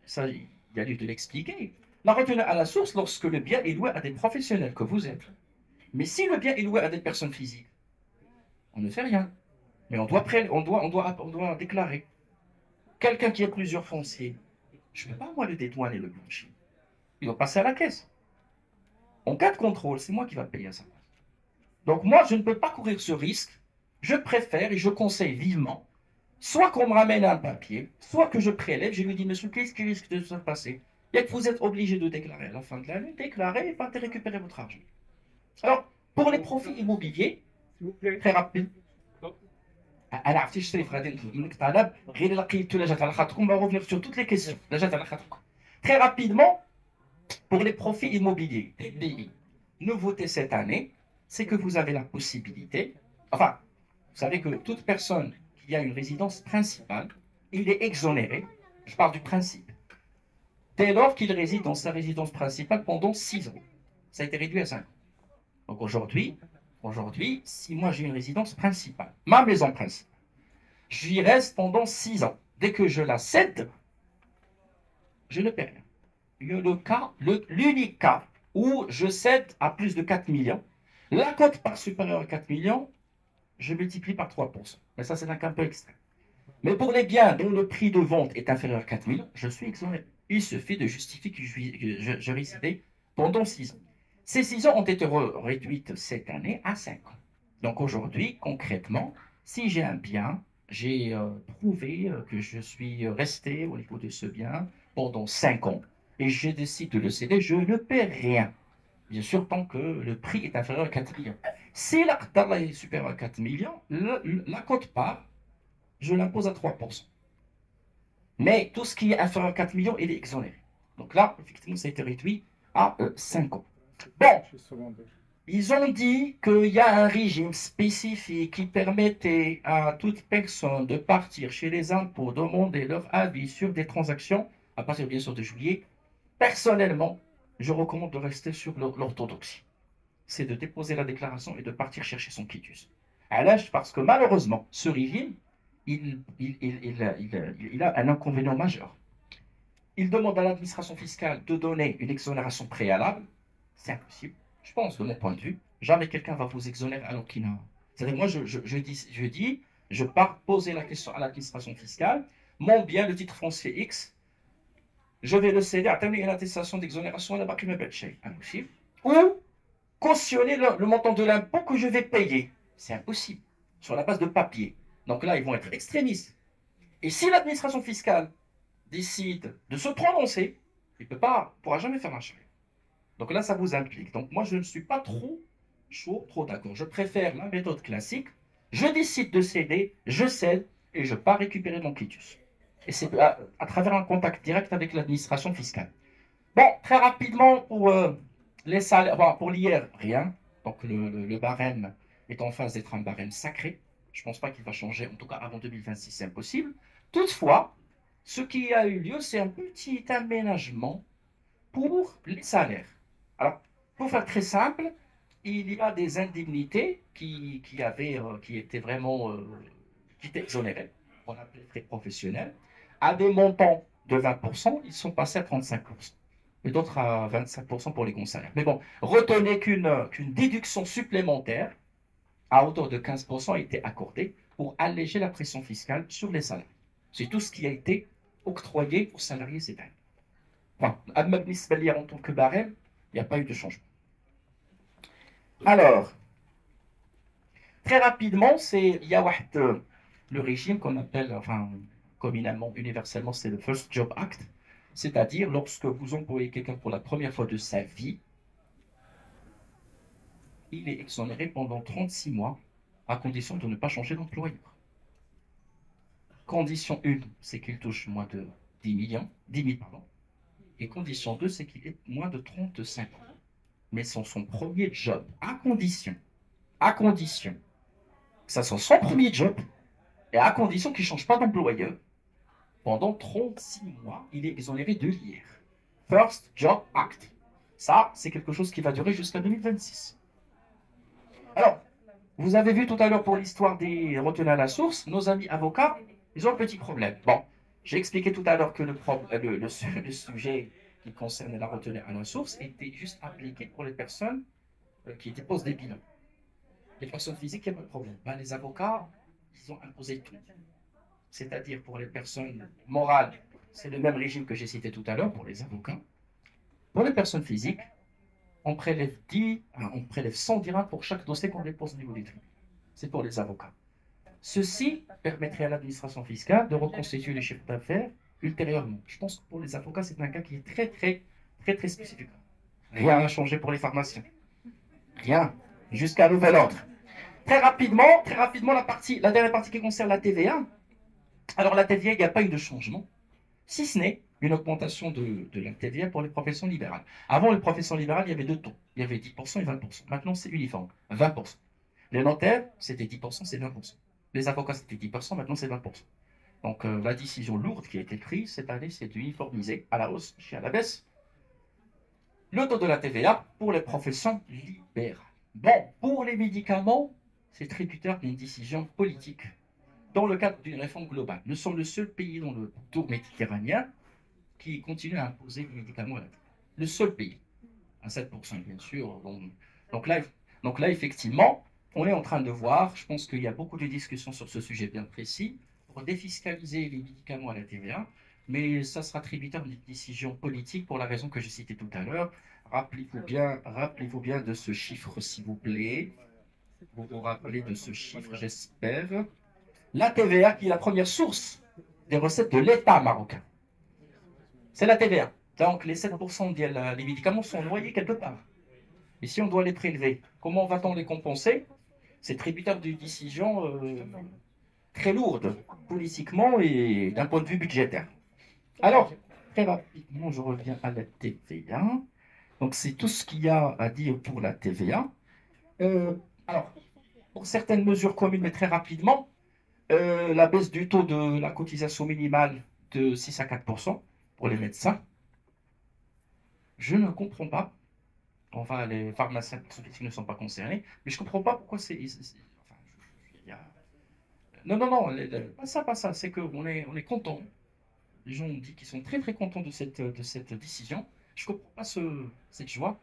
Ça, il y a lieu de l'expliquer. La retenue à la source lorsque le bien est loué à des professionnels que vous êtes. Mais si le bien est loué à des personnes physiques, on ne fait rien. Mais on doit déclarer. Quelqu'un qui a plusieurs fonciers, je ne peux pas moi le dédouaner et le blanchir. Il doit passer à la caisse. En cas de contrôle, c'est moi qui va payer à sa place. Donc moi, je ne peux pas courir ce risque. Je préfère et je conseille vivement, soit qu'on me ramène un papier, soit que je prélève, je lui dis, monsieur, qu'est-ce qui risque de se passer? Et que vous êtes obligé de déclarer à la fin de l'année, déclarer et pas de récupérer votre argent. Alors, pour les profits immobiliers, S'il vous plaît. très rapide. انا عرفتي الشريف غادي نطلب منك طلب غير الا لقيتو لا جات على خاطركم on va revenir sur toutes les questions لا جات على خاطركم. Très rapidement, pour les profits immobiliers TBI, nouveauté cette année, c'est que vous avez la possibilité, enfin, vous savez que toute personne qui a une résidence principale, il est exonéré, je parle du principe, dès lors qu'il réside dans sa résidence principale pendant 6 ans. Ça a été réduit à 5 ans. Donc aujourd'hui, si moi j'ai une résidence principale, ma maison principale, j'y reste pendant 6 ans. Dès que je la cède, je ne paie rien. L'unique cas où je cède à plus de 4 millions, la cote-part supérieure à 4 millions, je multiplie par 3%. Mais ça, c'est un cas un peu extrême. Mais pour les biens dont le prix de vente est inférieur à 4 millions, je suis exonéré. Il suffit de justifier que je résidais pendant 6 ans. Ces 6 ans ont été réduites cette année à 5 ans. Donc aujourd'hui, concrètement, si j'ai un bien, j'ai prouvé que je suis resté au niveau de ce bien pendant 5 ans et je décide de le céder, je ne paie rien. Bien sûr, tant que le prix est inférieur à 4 millions. Si la qdar est supérieure à 4 millions, la quote-part, je l'impose à 3%. Mais tout ce qui est inférieur à 4 millions, il est exonéré. Donc là, effectivement, ça a été réduit à 5 ans. Bon, ils ont dit qu'il y a un régime spécifique qui permettait à toute personne de partir chez les impôts, demander leur avis sur des transactions, à partir bien sûr de juillet. Personnellement, je recommande de rester sur l'orthodoxie. C'est de déposer la déclaration et de partir chercher son quitus. À l'âge, parce que malheureusement, ce régime, il a un inconvénient majeur. Il demande à l'administration fiscale de donner une exonération préalable. C'est impossible. Je pense, de mon point de vue, jamais quelqu'un va vous exonérer alors qu'il n'a. C'est-à-dire, moi, je pars poser la question à l'administration fiscale. Mon bien, le titre foncier X, je vais le céder à terminer une attestation d'exonération à la banque immobilière. Impossible. Ou cautionner le montant de l'impôt que je vais payer. C'est impossible. Sur la base de papier. Donc là, ils vont être extrémistes. Et si l'administration fiscale décide de se prononcer, il ne pourra jamais faire marche arrière. Donc là, ça vous implique. Donc moi, je ne suis pas trop chaud, trop d'accord. Je préfère la méthode classique. Je décide de céder, je cède et je pars récupérer mon quitus. Et c'est à travers un contact direct avec l'administration fiscale. Bon, très rapidement, pour les salaires, bon, pour l'IR, rien. Donc le barème est en phase d'être un barème sacré. Je ne pense pas qu'il va changer, en tout cas avant 2026, c'est impossible. Toutefois, ce qui a eu lieu, c'est un petit aménagement pour les salaires. Alors, pour faire très simple, il y a des indemnités qui étaient vraiment qui étaient exonérées, on appelait frais professionnels, à des montants de 20%, ils sont passés à 35%. Et d'autres à 25% pour les bons salaires. Mais bon, retenez qu'une déduction supplémentaire à hauteur de 15% a été accordée pour alléger la pression fiscale sur les salaires. C'est tout ce qui a été octroyé aux salariés cette année. Enfin, en tant que barème, il n'y a pas eu de changement. Alors, très rapidement, il y a le régime qu'on appelle, enfin, communément, universellement, c'est le First Job Act, c'est-à-dire lorsque vous employez quelqu'un pour la première fois de sa vie, il est exonéré pendant 36 mois à condition de ne pas changer d'employeur. Condition 1, c'est qu'il touche moins de 10 000, pardon. Et condition 2, c'est qu'il ait moins de 35 ans. Mais c'est son premier job, à condition que ça soit son premier job, et à condition qu'il ne change pas d'employeur. Pendant 36 mois, il est exonéré de l'IR. First Job Act. Ça, c'est quelque chose qui va durer jusqu'à 2026. Alors, vous avez vu tout à l'heure pour l'histoire des retenues à la source, nos amis avocats, ils ont un petit problème. Bon, j'ai expliqué tout à l'heure que le sujet qui concerne la retenue à la source était juste appliqué pour les personnes qui déposent des bilans. Les personnes physiques, il n'y a pas de problème. Ben, les avocats, ils ont imposé tout. C'est-à-dire pour les personnes morales, c'est le même régime que j'ai cité tout à l'heure pour les avocats. Pour les personnes physiques, on prélève 100 dirhams pour chaque dossier qu'on dépose au niveau des tribunaux. C'est pour les avocats. Ceci permettrait à l'administration fiscale de reconstituer les chiffres d'affaires ultérieurement. Je pense que pour les avocats, c'est un cas qui est très spécifique. Rien n'a changé pour les pharmaciens. Rien. Jusqu'à nouvel ordre. Très rapidement, la dernière partie qui concerne la TVA. Alors, la TVA, il n'y a pas eu de changement, si ce n'est une augmentation de la TVA pour les professions libérales. Avant les professions libérales, il y avait deux taux. Il y avait 10% et 20%. Maintenant, c'est uniforme, 20%. Les notaires, c'était 10%, c'est 20%. Les avocats, c'était 10%, maintenant c'est 20%. Donc, la décision lourde qui a été prise cette année, c'est d'uniformiser à la hausse et à la baisse le taux de la TVA pour les professions libérales. Bon, pour les médicaments, c'est tributaire d'une décision politique dans le cadre d'une réforme globale. Nous sommes le seul pays dans le tour méditerranéen qui continue à imposer les médicaments à la TVA. Le seul pays, à 7% bien sûr. Donc là, donc là, effectivement, on est en train de voir, je pense qu'il y a beaucoup de discussions sur ce sujet bien précis, pour défiscaliser les médicaments à la TVA, mais ça sera tributaire d'une décision politique pour la raison que j'ai citée tout à l'heure. Rappelez-vous bien de ce chiffre, s'il vous plaît. Vous vous rappelez de ce chiffre, j'espère. La TVA qui est la première source des recettes de l'État marocain. C'est la TVA. Donc les 7% des médicaments sont noyés quelque part. Et si on doit les prélever, comment va-t-on les compenser? C'est tributaire d'une décision très lourde, politiquement et d'un point de vue budgétaire. Alors, très rapidement, je reviens à la TVA. Donc, c'est tout ce qu'il y a à dire pour la TVA. Alors, pour certaines mesures communes, mais très rapidement, la baisse du taux de la cotisation minimale de 6 à 4% pour les médecins. Je ne comprends pas. Enfin, les pharmaciens qui ne sont pas concernés, mais je ne comprends pas pourquoi enfin, y a... Non, non, non, pas ça. C'est qu'on est content. Les gens ont dit qu'ils sont très contents de cette décision. Je ne comprends pas cette joie.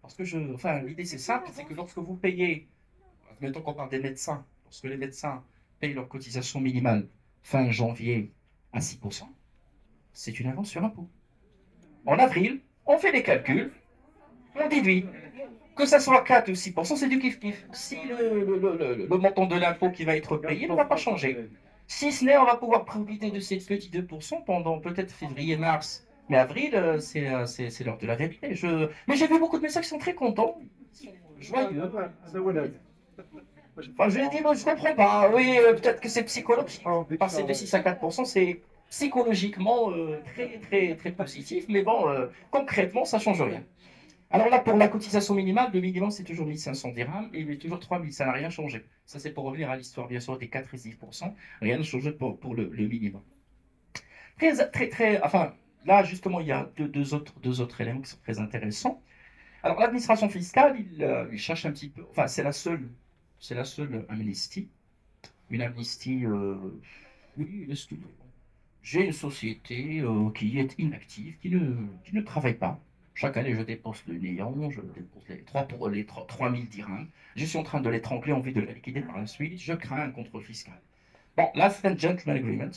Parce que enfin, l'idée c'est simple, c'est que lorsque vous payez, mettons qu'on parle des médecins, lorsque les médecins payent leur cotisation minimale fin janvier à 6%, c'est une avance sur impôt. En avril, on fait les calculs, on déduit. Que ça soit 4 ou 6%, c'est du kiff-kiff. Si le montant de l'impôt qui va être payé ne va pas changer. Si ce n'est, on va pouvoir profiter de ces petits 2% pendant peut-être février, mars. Mais avril, c'est l'heure de la vérité. Mais j'ai vu beaucoup de messages qui sont très contents, joyeux. Enfin, je dis, moi, je ne comprends pas. Oui, peut-être que c'est psychologique. Passer de 6 à 4%, c'est psychologiquement très positif. Mais bon, concrètement, ça ne change rien. Alors là, pour la cotisation minimale, le minimum, c'est toujours 1500 dirhams et il est toujours 3000. Ça n'a rien changé. Ça, c'est pour revenir à l'histoire, bien sûr, des 4 et 10%. Rien n'a changé pour le minimum. Enfin, là, justement, il y a deux autres éléments qui sont très intéressants. Alors, l'administration fiscale, il cherche un petit peu. Enfin, c'est la seule amnistie. Une amnistie. Oui, j'ai une société qui est inactive, qui ne travaille pas. Chaque année, je dépense le néant, je dépense les 3000 dirhams. Je suis en train de l'étrangler, envie de la liquider par la suite. Je crains un contrôle fiscal. Bon, là, c'est un gentleman agreement.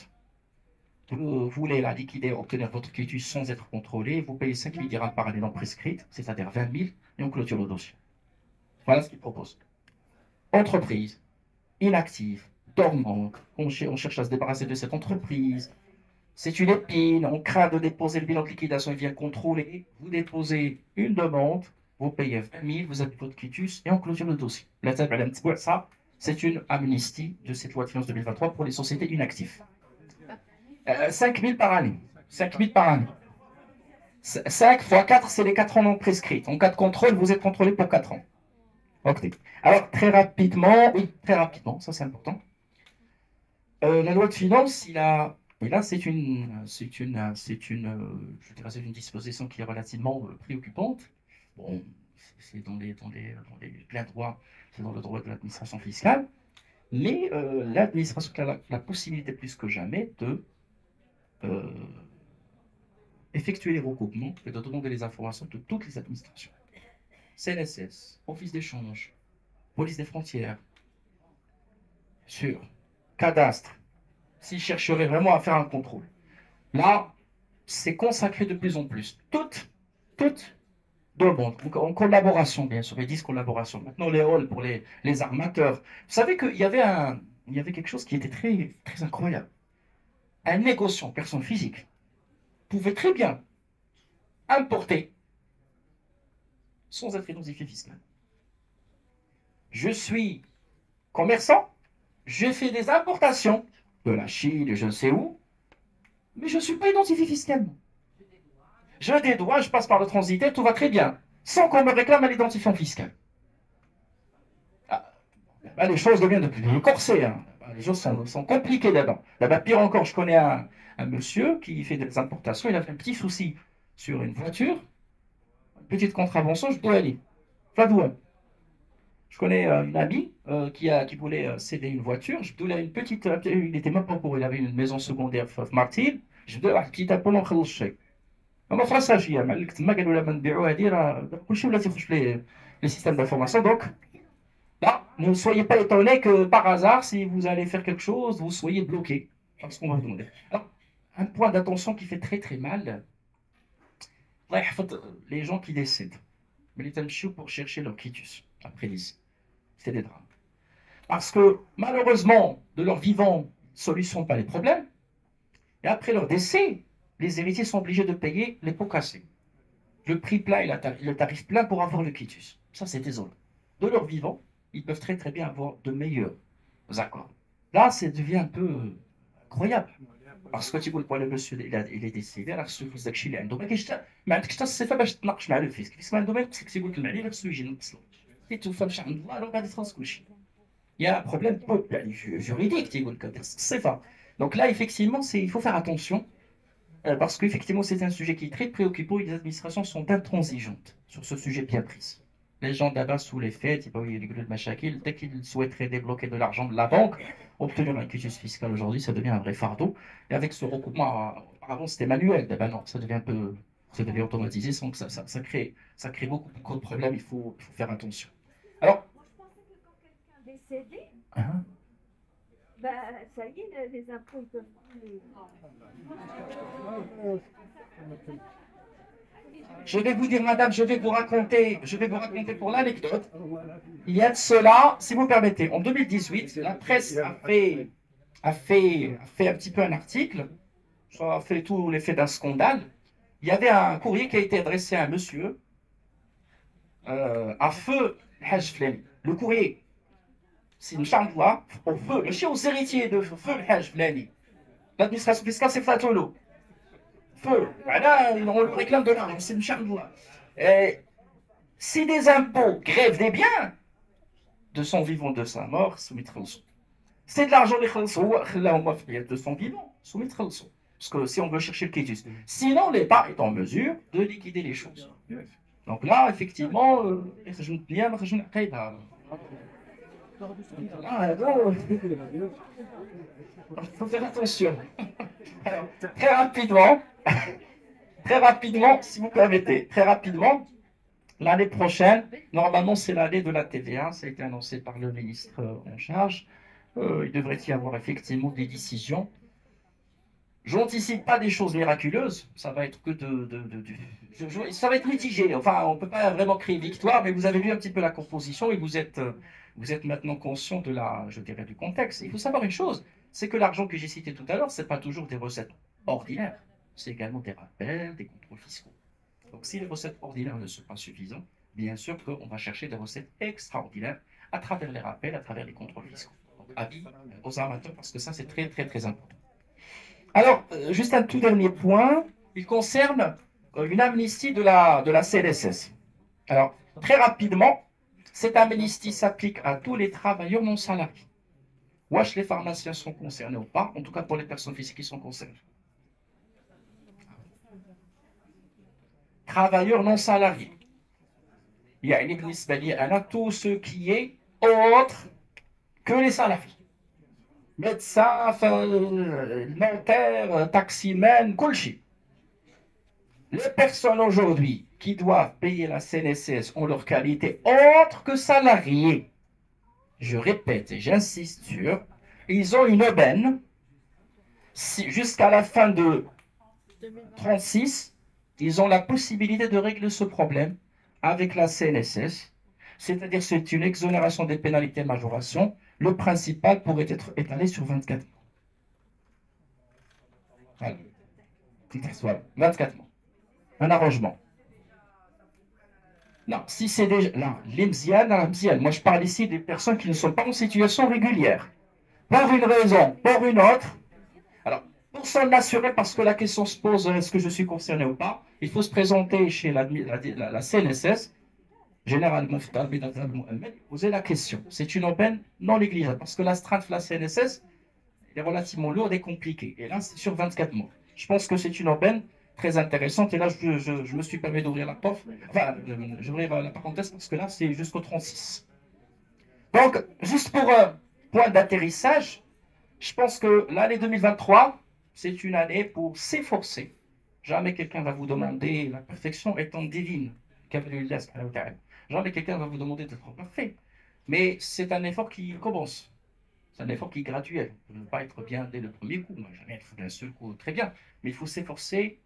Vous voulez la liquider, obtenir votre quitus sans être contrôlé. Vous payez 5000 dirhams par année non prescrite, c'est-à-dire 20 000, et on clôture le dossier. Voilà ce qu'il propose. Entreprise, inactive, dormante. On cherche à se débarrasser de cette entreprise. C'est une épine, on craint de déposer le bilan de liquidation, il vient contrôler. Vous déposez une demande, vous payez 20 000, vous avez votre quitus et on clôture le dossier. Ça, c'est une amnistie de cette loi de finances 2023 pour les sociétés inactives. 5 000 par année. 5 000 par année. 5 fois 4, c'est les 4 ans non prescrits. En cas de contrôle, vous êtes contrôlé pour 4 ans. Ok. Alors, très rapidement, ça c'est important. La loi de finances, et là, c'est une disposition qui est relativement préoccupante. Bon, c'est dans les pleins droits, c'est dans le droit de l'administration fiscale, mais l'administration a la possibilité plus que jamais de effectuer les recoupements et de demander les informations de toutes les administrations. CNSS, Office d'échange, Police des frontières, sur cadastre, s'ils chercheraient vraiment à faire un contrôle. Là, c'est consacré de plus en plus. Toutes demandent, en collaboration, bien sûr, ils disent collaboration. Maintenant, les halls pour les armateurs. Vous savez qu'il y avait quelque chose qui était très incroyable. Un négociant, personne physique, pouvez très bien importer sans être identifié fiscal. Je suis commerçant, je fais des importations de la Chine, de je ne sais où, mais je ne suis pas identifié fiscalement. Je dédouane, je passe par le transitaire, tout va très bien, sans qu'on me réclame à l'identifiant fiscal. Ah, ben, les choses deviennent de plus en plus corsées. Hein. Les choses sont compliquées là-bas. Là-bas, pire encore, je connais un monsieur qui fait des importations, il a fait un petit souci sur une voiture, une petite contravention, je dois aller. La douane. Je connais une amie qui voulait céder une voiture. Je dois une petite. Il n'était même pas pour. Il avait une maison secondaire Martin. Je dois un petit appel en خلص اما فرنسا مع اللي تما قالوا لا ما نبيعوا هذه راه كلشي ولا تيخش في les systèmes d'information. Donc, là, ne soyez pas étonnés que par hasard, si vous allez faire quelque chose, vous soyez bloqué. Parce qu'on va vous demander. Alors, un point d'attention qui fait très très mal, les gens qui décèdent. Mais les tmchou pour chercher leur quitus après l'issue. C'est des drames. Parce que malheureusement, de leur vivant, ils ne solutionnent pas les problèmes. Et après leur décès, les héritiers sont obligés de payer les pots cassés. Le prix plein et le tarif plein pour avoir le quitus. Ça, c'est désolant. De leur vivant, ils peuvent très très bien avoir de meilleurs accords. Là, ça devient un peu incroyable. Parce que tu vois, le monsieur, il est décédé, alors ce que vous avez عنده ما عندكش حتى الصفه باش تناقش مع الفيسك ما عنده ما يقصك تيقول لك المعلي خصو يجي نقص له توفى مشى عند الله راه غادي تخلص كلشي. Il y a un problème juridique, c'est ça. Donc là, effectivement, il faut faire attention, parce qu'effectivement, c'est un sujet qui est très préoccupant et les administrations sont intransigeantes sur ce sujet bien précis. Les gens là-bas, sous les faits, dès qu'ils souhaiteraient débloquer de l'argent de la banque, obtenir un quitus fiscal aujourd'hui, ça devient un vrai fardeau. Et avec ce recoupement, avant c'était manuel, ben non, ça devient un peu, ça devient automatisé, donc ça crée beaucoup de problèmes, il faut faire attention. Alors, décédé, hein? bah, ça y est, les impôts, ils peuvent plus. Je vais vous dire, madame, je vais vous raconter pour l'anecdote. Il y a de cela, si vous permettez, en 2018, la presse a fait un petit peu un article, ça a fait tout l'effet d'un scandale. Il y avait un courrier qui a été adressé à un monsieur, à feu Haj Flem. Le courrier, c'est une chambre là, au feu, chez aux héritiers de feu Haj Flem. L'administration fiscale, c'est Fatolo. Feu. Voilà, on le réclame de l'argent, c'est une chambre là. Si des impôts grèvent des biens, de son vivant, de sa mort, c'est de l'argent de son vivant, parce que si on veut chercher le quitus. Sinon, l'État est en mesure de liquider les choses. Donc là, effectivement, il faut faire attention. Alors, très rapidement, si vous permettez, très rapidement, l'année prochaine, normalement c'est l'année de la TVA, ça a été annoncé par le ministre en charge. Il devrait y avoir effectivement des décisions. Je n'anticipe pas des choses miraculeuses, ça va être que ça va être mitigé. Enfin, on ne peut pas vraiment crier victoire, mais vous avez vu un petit peu la composition et vous êtes maintenant conscient de je dirais, du contexte. Il faut savoir une chose, c'est que l'argent que j'ai cité tout à l'heure, ce n'est pas toujours des recettes ordinaires, c'est également des rappels, des contrôles fiscaux. Donc si les recettes ordinaires ne sont pas suffisantes, bien sûr qu'on va chercher des recettes extraordinaires à travers les rappels, à travers les contrôles fiscaux. Donc avis aux amateurs, parce que ça c'est très très très important. Alors, juste un tout dernier point, il concerne une amnistie de la CNSS. Alors, très rapidement, cette amnistie s'applique à tous les travailleurs non salariés. Wesh, les pharmaciens sont concernés ou pas, en tout cas pour les personnes physiques qui sont concernées. Travailleurs non salariés. Il y a une église à tout ce qui est autre que les salariés. Médecins, notaires, taximens, colchi. Les personnes aujourd'hui qui doivent payer la CNSS en leur qualité autre que salariés, je répète et j'insiste sur, ils ont une aubaine jusqu'à la fin de 36, ils ont la possibilité de régler ce problème avec la CNSS, c'est-à-dire c'est une exonération des pénalités de majoration. Le principal pourrait être étalé sur 24 mois. Voilà. Voilà, 24 mois. Un arrangement. Non, si c'est déjà. Là, l'imziane, moi je parle ici des personnes qui ne sont pas en situation régulière. Pour une raison, pour une autre. Alors, pour s'en assurer, parce que la question se pose, est-ce que je suis concerné ou pas, il faut se présenter chez la CNSS, généralement, poser la question. C'est une aubaine non négligeable, parce que l'astreinte de la CNSS est relativement lourde et compliquée. Et là, c'est sur 24 mois. Je pense que c'est une aubaine très intéressante. Et là, je me suis permis d'ouvrir la porte. Enfin, j'ouvrir la parenthèse parce que là, c'est jusqu'au 36. Donc, juste pour point d'atterrissage, je pense que l'année 2023, c'est une année pour s'efforcer. Jamais quelqu'un va vous demander la perfection étant divine. Jamais quelqu'un va vous demander d'être parfait. Mais c'est un effort qui commence. C'est un effort qui est graduel. Vous ne pas être bien dès le premier coup, moi, jamais être d'un seul coup très bien. Mais il faut s'efforcer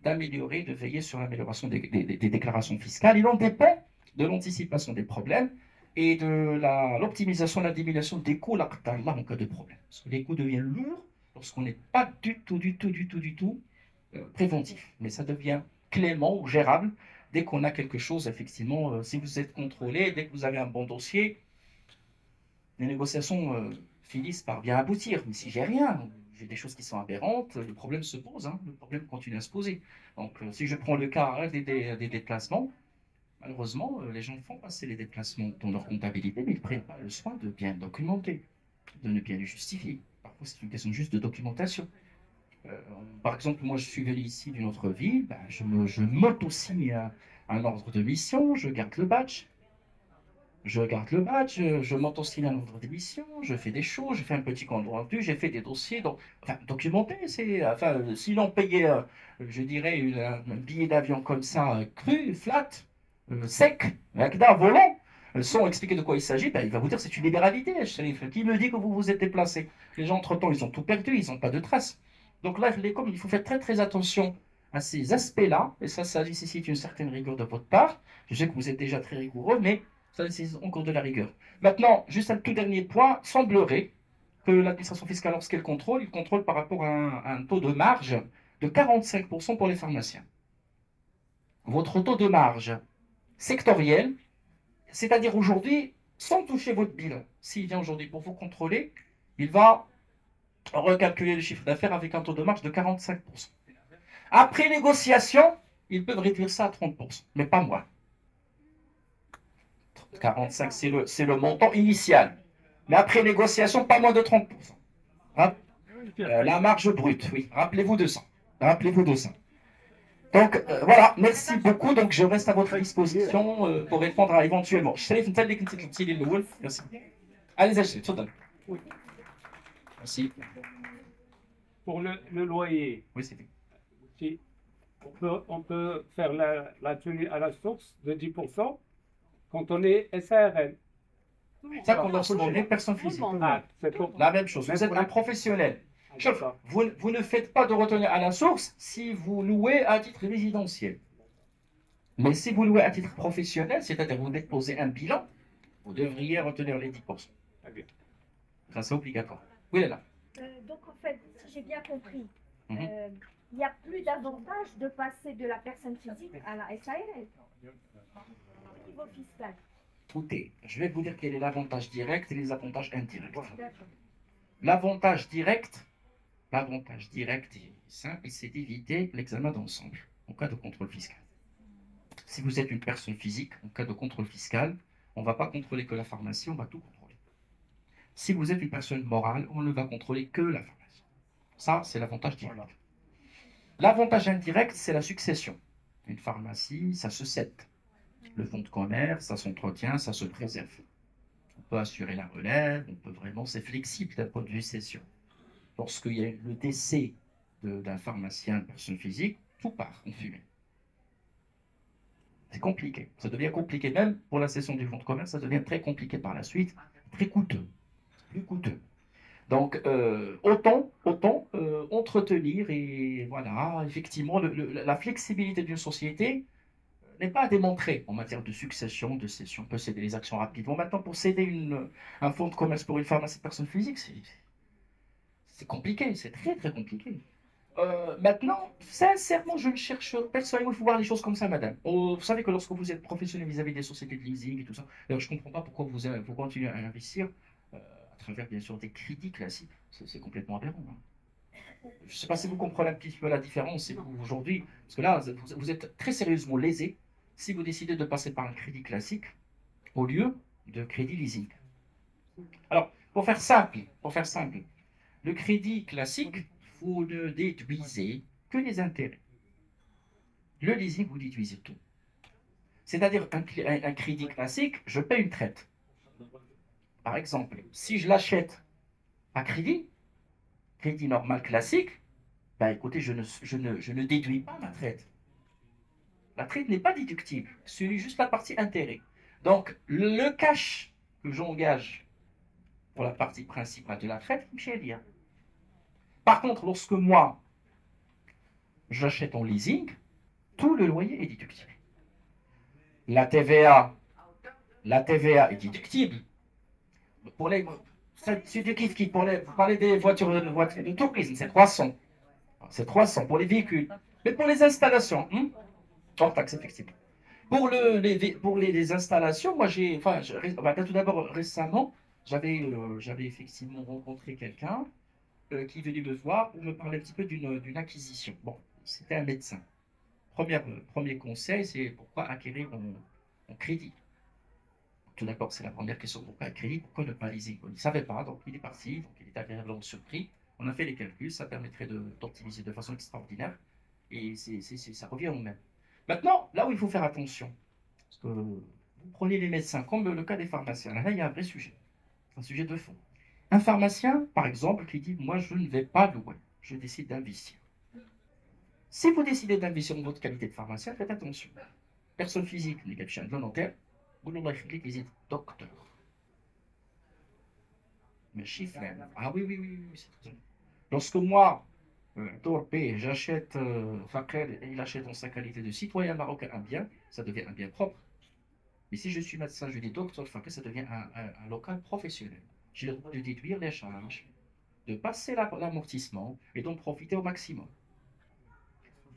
d'améliorer, de veiller sur l'amélioration des déclarations fiscales. Il en dépend de l'anticipation des problèmes et de l'optimisation, la diminution des coûts là, en cas de problème. Parce que les coûts deviennent lourds lorsqu'on n'est pas du tout préventif. Mais ça devient clément ou gérable dès qu'on a quelque chose, effectivement, si vous êtes contrôlé, dès que vous avez un bon dossier, les négociations finissent par bien aboutir. Mais si j'ai rien, j'ai des choses qui sont aberrantes, le problème se pose, hein, le problème continue à se poser. Donc, si je prends le cas des déplacements, malheureusement, les gens font passer les déplacements dans leur comptabilité, mais ils ne prennent pas le soin de bien documenter, de ne bien les justifier. Parfois, c'est une question juste de documentation. Euh, Par exemple, moi, je suis venu ici d'une autre ville, ben, je m'auto-signe un ordre de mission, je garde le badge. Je garde le badge, je monte aussi un ordre d'émission, je fais des choses, je fais un petit compte rendu, j'ai fait des dossiers, donc, enfin, documenté, c'est, enfin, si l'on payait, je dirais, un billet d'avion comme ça, cru, flat, sec, avec d'un volant, sans expliquer de quoi il s'agit, ben, il va vous dire c'est une libéralité, Chérif. Qui me dit que vous vous êtes déplacé? Les gens, entre-temps, ils ont tout perdu, ils n'ont pas de traces. Donc là, comme il faut faire très très attention à ces aspects-là, et ça nécessite une certaine rigueur de votre part. Je sais que vous êtes déjà très rigoureux, mais ça nécessite encore de la rigueur. Maintenant, juste un tout dernier point, semblerait que l'administration fiscale, lorsqu'elle contrôle, il contrôle par rapport à un taux de marge de 45% pour les pharmaciens. Votre taux de marge sectoriel, c'est-à-dire aujourd'hui, sans toucher votre bilan, s'il vient aujourd'hui pour vous contrôler, il va recalculer le chiffre d'affaires avec un taux de marge de 45%. Après négociation, ils peuvent réduire ça à 30%, mais pas moins. 45, c'est le montant initial. Mais après négociation, pas moins de 30%. Hein? La marge brute, oui. Rappelez-vous de ça. Rappelez-vous de ça. Donc, voilà, merci beaucoup. Donc, je reste à votre disposition pour répondre à éventuellement. Merci. Allez, achetez. Merci. Pour le loyer, Oui, c'est fait. si on peut faire la tenue à la source de 10% quand on est SARL. Ça, quand lorsqu'on est personne physique. Ah, c'est pour La même chose. Vous êtes un professionnel. Chef, vous ne faites pas de retenue à la source si vous louez à titre résidentiel. Mais si vous louez à titre professionnel, c'est-à-dire vous déposez un bilan, vous devriez retenir les 10%. Très bien. Ça, c'est obligatoire. Oui, là. Donc en fait, si j'ai bien compris, Mhm. il n'y a plus d'avantage de passer de la personne physique à la SARL au niveau fiscal. Écoutez, je vais vous dire quel est l'avantage direct et les avantages indirects. D'accord. L'avantage direct est simple, c'est d'éviter l'examen d'ensemble en cas de contrôle fiscal. Si vous êtes une personne physique, en cas de contrôle fiscal, on ne va pas contrôler que la pharmacie, on va tout contrôler. Si vous êtes une personne morale, on ne va contrôler que la pharmacie. Ça, c'est l'avantage direct. L'avantage indirect, c'est la succession. Une pharmacie, ça se cède. Le fonds de commerce, ça s'entretient, ça se préserve. On peut assurer la relève, on peut vraiment, c'est flexible d'un point de vue cession. Lorsqu'il y a le décès d'un pharmacien, de personne physique, tout part en fumée. C'est compliqué. Ça devient compliqué. Même pour la cession du fonds de commerce, ça devient très compliqué par la suite, très coûteux, plus coûteux. Donc, autant entretenir et voilà, effectivement, la flexibilité d'une société n'est pas à démontrer en matière de succession, de cession. On peut céder les actions rapidement. Maintenant, pour céder un fonds de commerce pour une pharmacie de personne physique, c'est compliqué, c'est très très compliqué. Maintenant, sincèrement, je ne cherche personnellement, il faut voir les choses comme ça, madame. Vous savez que lorsque vous êtes professionnel vis-à-vis des sociétés de leasing et tout ça, d'ailleurs, je ne comprends pas pourquoi vous continuez à investir à travers, bien sûr, des crédits classiques. C'est complètement aberrant, hein. Je ne sais pas si vous comprenez un petit peu la différence c'est vous, aujourd'hui, parce que là, vous êtes très sérieusement lésé si vous décidez de passer par un crédit classique au lieu de crédit leasing. Alors, pour faire simple, le crédit classique, vous ne déduisez que les intérêts. Le leasing, vous déduisez tout. C'est-à-dire un crédit classique, je paie une traite. Par exemple, si je l'achète à crédit normal classique, ben écoutez, je ne déduis pas ma traite. La traite n'est pas déductible, c'est juste la partie intérêt. Donc, le cash que j'engage pour la partie principale de la traite, c'est bien. Par contre, lorsque moi, j'achète en leasing, tout le loyer est déductible. La TVA, la TVA est déductible. Pour les, c'est du kiff qui pour les, vous parlez des voitures de tourisme, c'est 300. C'est 300 pour les véhicules. Mais pour les installations, hors taxe, effectivement. Pour les installations, moi j'ai, enfin, tout d'abord récemment, j'avais effectivement rencontré quelqu'un qui est venu me voir pour me parler un petit peu d'une acquisition. Bon, c'était un médecin. Premier conseil, c'est pourquoi acquérir en crédit. Tout d'abord, c'est la première question. Pourquoi crédit? Pourquoi ne pas leasing? Il ne savait pas, donc il est parti, donc il est agréablement surpris. On a fait les calculs, ça permettrait d'optimiser de façon extraordinaire et ça revient au même. Maintenant, là où il faut faire attention, parce que vous prenez les médecins, comme le cas des pharmaciens, là il y a un vrai sujet, un sujet de fond. Un pharmacien, par exemple, qui dit moi je ne vais pas louer, je décide d'investir. Si vous décidez d'investir en votre qualité de pharmacien, faites attention. Personne physique, les captions volontaires, vous n'aurez visite docteur. Mais chiffre, ah oui, oui, oui, oui, c'est très important. Lorsque moi, Torpé, j'achète, Fakel, et il achète en sa qualité de citoyen marocain un bien, ça devient un bien propre. Mais si je suis médecin, je dis docteur Fakel, ça devient un local professionnel. J'ai le droit de déduire les charges, de passer l'amortissement et d'en profiter au maximum.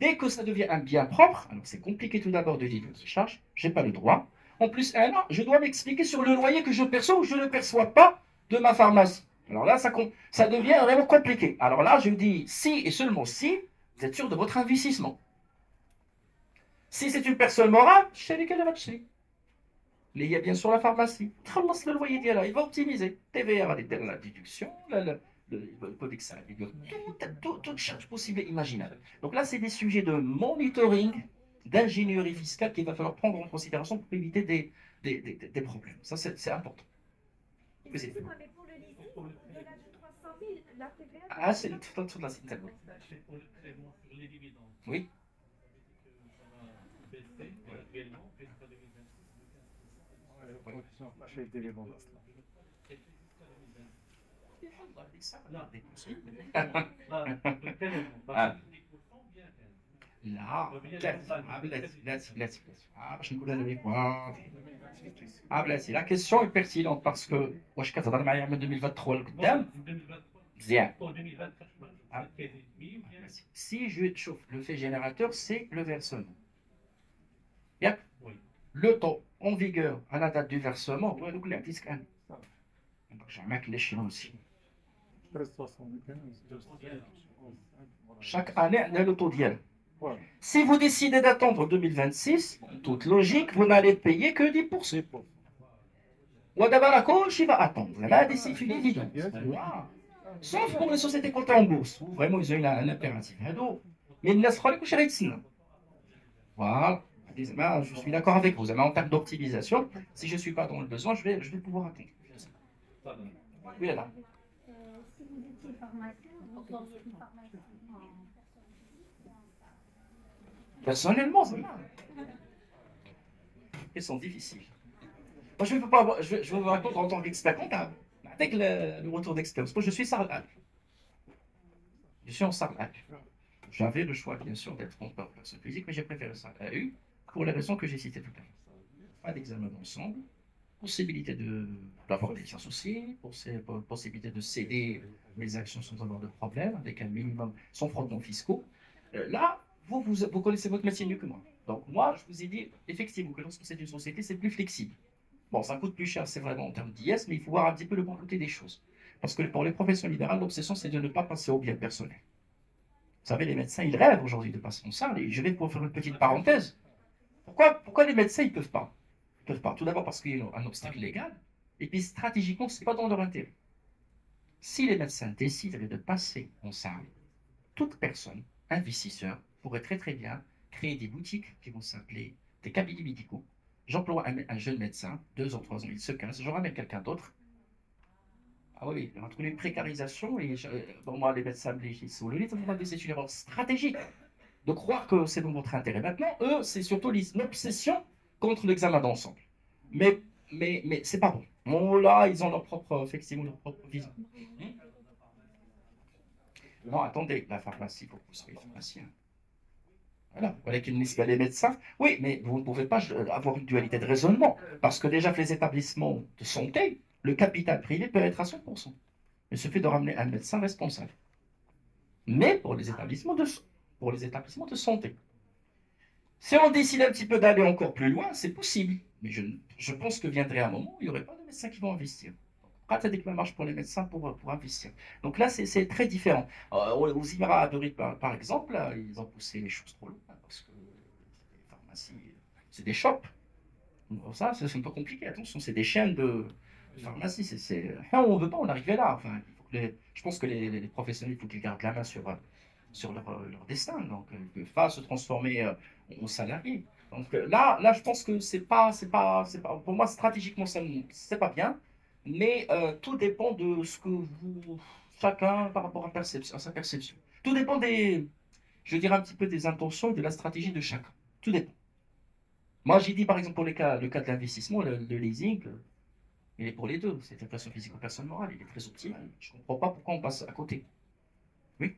Dès que ça devient un bien propre, alors c'est compliqué tout d'abord de déduire les charges, je n'ai pas le droit. En plus, un an, je dois m'expliquer sur le loyer que je perçois ou je ne perçois pas de ma pharmacie. Alors là, ça devient vraiment compliqué. Alors là, je dis si et seulement si vous êtes sûr de votre investissement. Si c'est une personne morale, il y a bien sûr la pharmacie. Le loyer là, il va optimiser. TVA va déterminer la déduction, le code ça, toute charge possible et imaginable. Donc là, c'est des sujets de monitoring, d'ingénierie fiscale qu'il va falloir prendre en considération pour éviter des problèmes. Ça, c'est important. Excusez-moi, mais pour le leasing, au-delà de 300 000, la TVA. Ah, c'est toute la cité. Oui. لا بلاتي باش نقول انا ليك بلاتي لا كيسيون بيرتينون باسكو واش كتهضر معايا من 2023 لقدام مزيان si je chauffe le fait générateur c'est le versement ياك le taux en vigueur à la date du versement هو هذوك اللي عطيتك انا نرجع معاك للشينو aussi chaque année on a le taux ديالو. Si vous décidez d'attendre 2026, en toute logique, vous n'allez payer que 10%. Ou d'abord, la coach, il va attendre. Là, c'est une évidence. Sauf pour les sociétés cotées en bourse. Vraiment, ils ont un impératif. Mais il ne laisse pas les coucher avec. Voilà. Je suis d'accord avec vous. En termes d'optimisation, si je ne suis pas dans le besoin, je vais pouvoir attendre. Oui, là. Si vous étiez pharmacien, vous auriez une pharmacie en Personnellement, c'est mal. Ils sont difficiles. Moi, je vais vous raconter en tant qu'expert comptable. Avec le retour d'expérience. Moi, je suis salarié. Je suis en salarié. J'avais le choix, bien sûr, d'être comptable personne physique, mais j'ai préféré ça à eu pour les raisons que j'ai citées tout à l'heure. Pas d'examen d'ensemble, possibilité d'avoir des biens associés, possibilité de céder les actions sans avoir de problème, avec un minimum, sans frottements fiscaux. Là, vous connaissez votre métier mieux que moi. Donc moi, je vous ai dit, effectivement, que lorsque c'est une société, c'est plus flexible. Bon, ça coûte plus cher, c'est vraiment en termes d'IS, mais il faut voir un petit peu le bon côté des choses. Parce que pour les professions libérales, l'obsession, c'est de ne pas passer au bien personnel. Vous savez, les médecins, ils rêvent aujourd'hui de passer en salle. Et je vais pour faire une petite parenthèse. Pourquoi les médecins, ils ne peuvent pas? Ils peuvent pas. Tout d'abord parce qu'il y a un obstacle légal. Et puis stratégiquement, ce n'est pas dans leur intérêt. Si les médecins décident de passer en salle, toute personne, investisseur, pourrait très très bien créer des boutiques qui vont s'appeler des cabinets médicaux. J'emploie un jeune médecin, 2 ans, 3 ans, il se casse, je ramène quelqu'un d'autre. Ah oui, entre une précarisation et bon, moi, les médecins légisent sous le lit, c'est une erreur stratégique de croire que c'est dans votre intérêt. Maintenant, eux, c'est surtout l'obsession contre l'examen d'ensemble. Mais c'est pas bon. Bon, là, ils ont leur propre, effectivement, leur propre vision. Non, attendez, la pharmacie, il faut que vous soyez pharmacien. Voilà, avec une liste les médecins. Oui, mais vous ne pouvez pas avoir une dualité de raisonnement. Parce que déjà, que les établissements de santé, le capital privé peut être à 100%. Il suffit de ramener un médecin responsable. Mais pour les établissements de santé. Si on décide un petit peu d'aller encore plus loin, c'est possible. Mais je pense que viendrait un moment où il n'y aurait pas de médecins qui vont investir. Pratiquement marche pour les médecins pour investir. Donc là, c'est très différent. Aux Émirats Arabes Unis, par exemple, là, ils ont poussé les choses trop loin parce que les pharmacies, c'est des shops. Donc ça, c'est un peu compliqué. Attention, c'est des chaînes de pharmacie. On ne veut pas en arriver là. Enfin, je pense que les professionnels, il faut qu'ils gardent la main sur leur destin. Donc, ils ne peuvent pas se transformer en salariés. Donc là, je pense que pour moi, stratégiquement, c'est pas bien. Mais tout dépend de ce que chacun par rapport à sa perception. Tout dépend je dirais un petit peu des intentions et de la stratégie de chacun. Tout dépend. Moi, j'ai dit par exemple pour le cas de l'investissement, le leasing, il est pour les deux. C'est une personne physique ou personne morale. Il est très optimal. Je ne comprends pas pourquoi on passe à côté. Oui.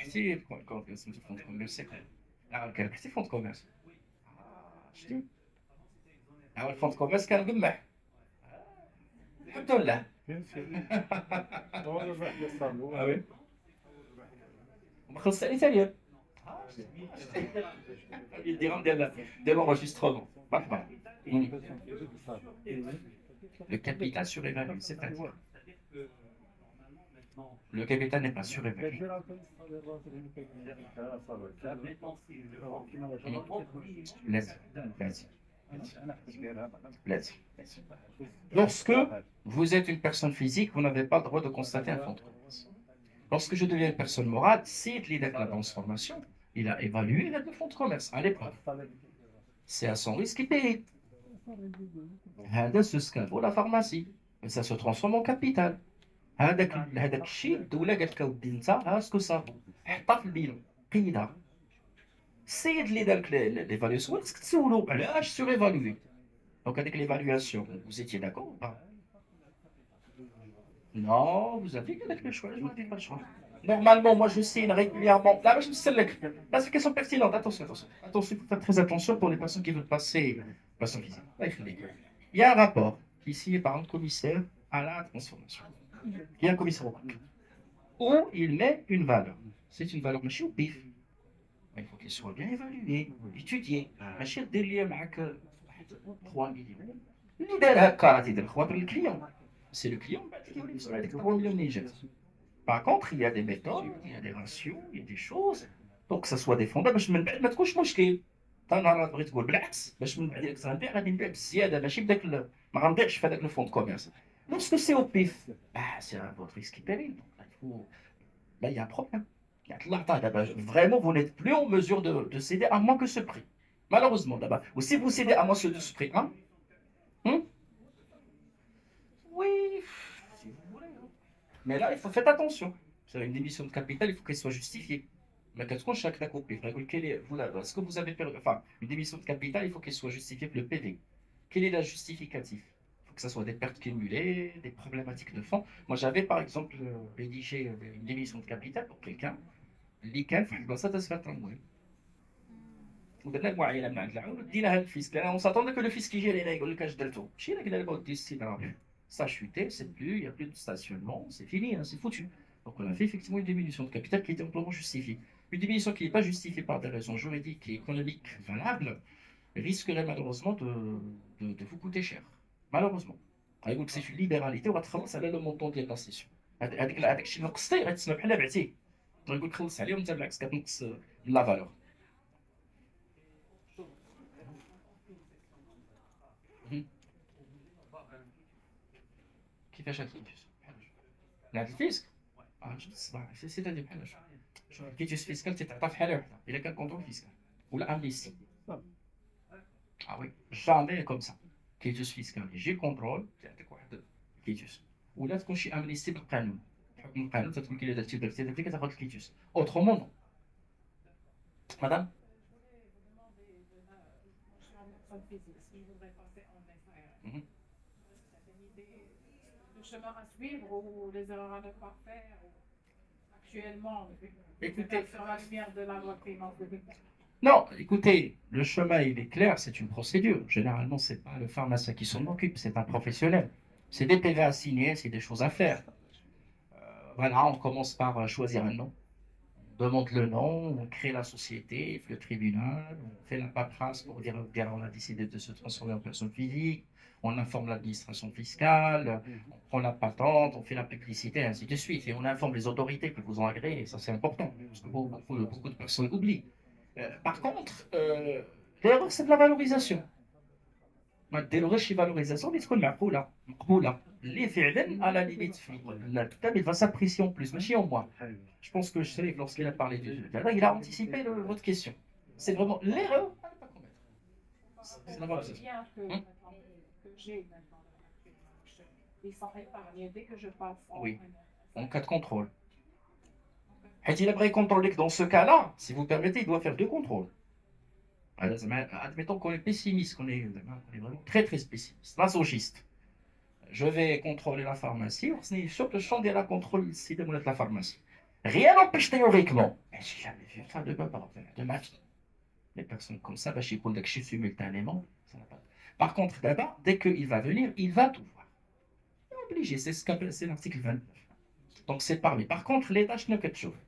C'est fonds de commerce. Ah, quel petit fonds de commerce. شتي هو الفونت كوميرس كان قمح الحمد لله Ah oui. ما خلص ثانية الدرهم ديال l'enregistrement. مرحبا. Le capital surévalué, c'est-à-dire le capital n'est pas surévalué. Lorsque vous êtes une personne physique, vous n'avez pas le droit de constater un fonds de commerce. Lorsque je deviens une personne morale, si il a la transformation, il a évalué le fonds de commerce à l'épreuve. C'est à son risque et péril. C'est ce qu'elle vaut la pharmacie. Et ça se transforme en capital. هذاك الشيء الدوله قالت له ودي انت ها اسكو صافي حطها في البيلون قيدها السيد اللي دار لك ليفاليوسيون خصك تسولو علاش سور ايفالوي دونك هذيك ليفالواسيون vous étiez d'accord ou pas non vous avez que le choix je vous dis pas le choix normalement moi je signe régulièrement là je me sais là c'est une question pertinente attention il faut faire très attention pour les personnes qui veulent passer personne physique il y a un rapport qui est signé par un commissaire à la transformation. Il y a un commissaire au compte où il met une valeur. C'est une valeur machine au pif. Il faut qu'elle soit bien évaluée, étudiée. Machine délire avec 3 millions. Le client. C'est le client qui va lui 3 millions de. Par contre, il y a des méthodes, il y a des ratios, il y a des choses. Donc, que ça soit défendable, باش من بعد ما تكونش مشكل. انا بغيت تقول بالعكس باش من بعد غنبيع غادي نبيع بزياده ماشي بداك ما غنضيعش في هذاك الفون كوميرس. Lorsque c'est au pif, c'est un votre risque qui péril. Là, il y a un problème. Vraiment, vous n'êtes plus en mesure de céder à moins que ce prix. Malheureusement, là-bas. Ou si vous cédez à moins que ce prix, hein? Oui, si vous voulez. Mais là, il faut faire attention. C'est une émission de capital, il faut qu'elle soit justifiée. Mais qu'est-ce qu'on chaque coupé? Est-ce que vous avez perdu? Enfin, une émission de capital, il faut qu'elle soit justifiée par le PV. Quel est la justificatif? Que ce soit des pertes cumulées, des problématiques de fonds. Moi, j'avais par exemple rédigé une démission de capital pour quelqu'un, lesquels, ça se fait un mois. ودرنا المعاينه من عند العون وديناها للفيسك لان on s'attendait que le fisc يجي علينا يقول لك اش درتو ماشي الا قلنا لك ودي السيد راه ça a chuté, c'est plus, il n'y a plus de stationnement, c'est fini, hein, c'est foutu. Donc on a fait effectivement une diminution de capital qui était amplement justifiée. Une diminution qui n'est pas justifiée par des raisons juridiques et économiques valables risquerait malheureusement de vous coûter cher. Malheureusement. Donc c'est une libéralité, on va travailler le montant de la session. هذاك الشيء اللي نقصتي غتسمى بحال بعتيه. يقول لك خلص عليه وانت بالعكس كتنقص لا فالور. كيفاش هاد الكيتوس؟ هاد الفيسك؟ سيتادير بحال شوف الكيتوس فيسكال تيتعطى في حاله وحده الا كان كونترول فيسكال ولا امنيستي. اه وي جامي كوم سا كيتوس فيسكال يجي كونترول تعطيك واحد الكيتوس ولا تكون شي امنيستي بالقانون بحكم القانون تتقول لك الا درتي كتاخذ الكيتوس اوترومون نو. مدام le chemin à suivre ou les erreurs à ne pas faire actuellement, écoutez, sur la lumière de la loi de finances de l'État. non, écoutez, le chemin il est clair, c'est une procédure. Généralement, c'est pas le pharmacien qui s'en occupe, c'est un professionnel. C'est des PV à signer, c'est des choses à faire. Voilà, on commence par choisir un nom. On demande le nom, on crée la société, le tribunal, on fait la paperasse pour dire bien on a décidé de se transformer en personne physique, on informe l'administration fiscale, on prend la patente, on fait la publicité, ainsi de suite. Et on informe les autorités qui vous ont agréé, ça c'est important, parce que beaucoup de personnes oublient. Par contre, l'erreur c'est de la valorisation. ما ديروش شي فالوريزاسيون اللي تكون معقوله مقبوله اللي فعلا على ليميت في الكتاب il va s'apprécier en plus ماشي en moins. Je pense que Sherif lorsqu'il a parlé du il a anticipé votre question. C'est vraiment l'erreur à ne pas commettre. C'est la valorisation. Bien que j'ai maintenant ils sont épargnés dès que je passe Oui, en cas de contrôle. Et il aimerait contrôler que dans ce cas-là, si vous permettez, il doit faire deux contrôles. Admettons qu'on est pessimiste, qu'on est vraiment très très pessimiste, masochiste. Je vais contrôler la pharmacie, on est sur le champ de la contrôle ici de la pharmacie. Rien n'empêche théoriquement, mais j'ai jamais vu ça de ma vie. Les personnes comme ça, je suis simultanément. Par contre, d'abord, dès qu'il va venir, il va tout voir. Il est obligé, c'est l'article 29. Donc c'est parmi. Par contre, les tâches ne que chose.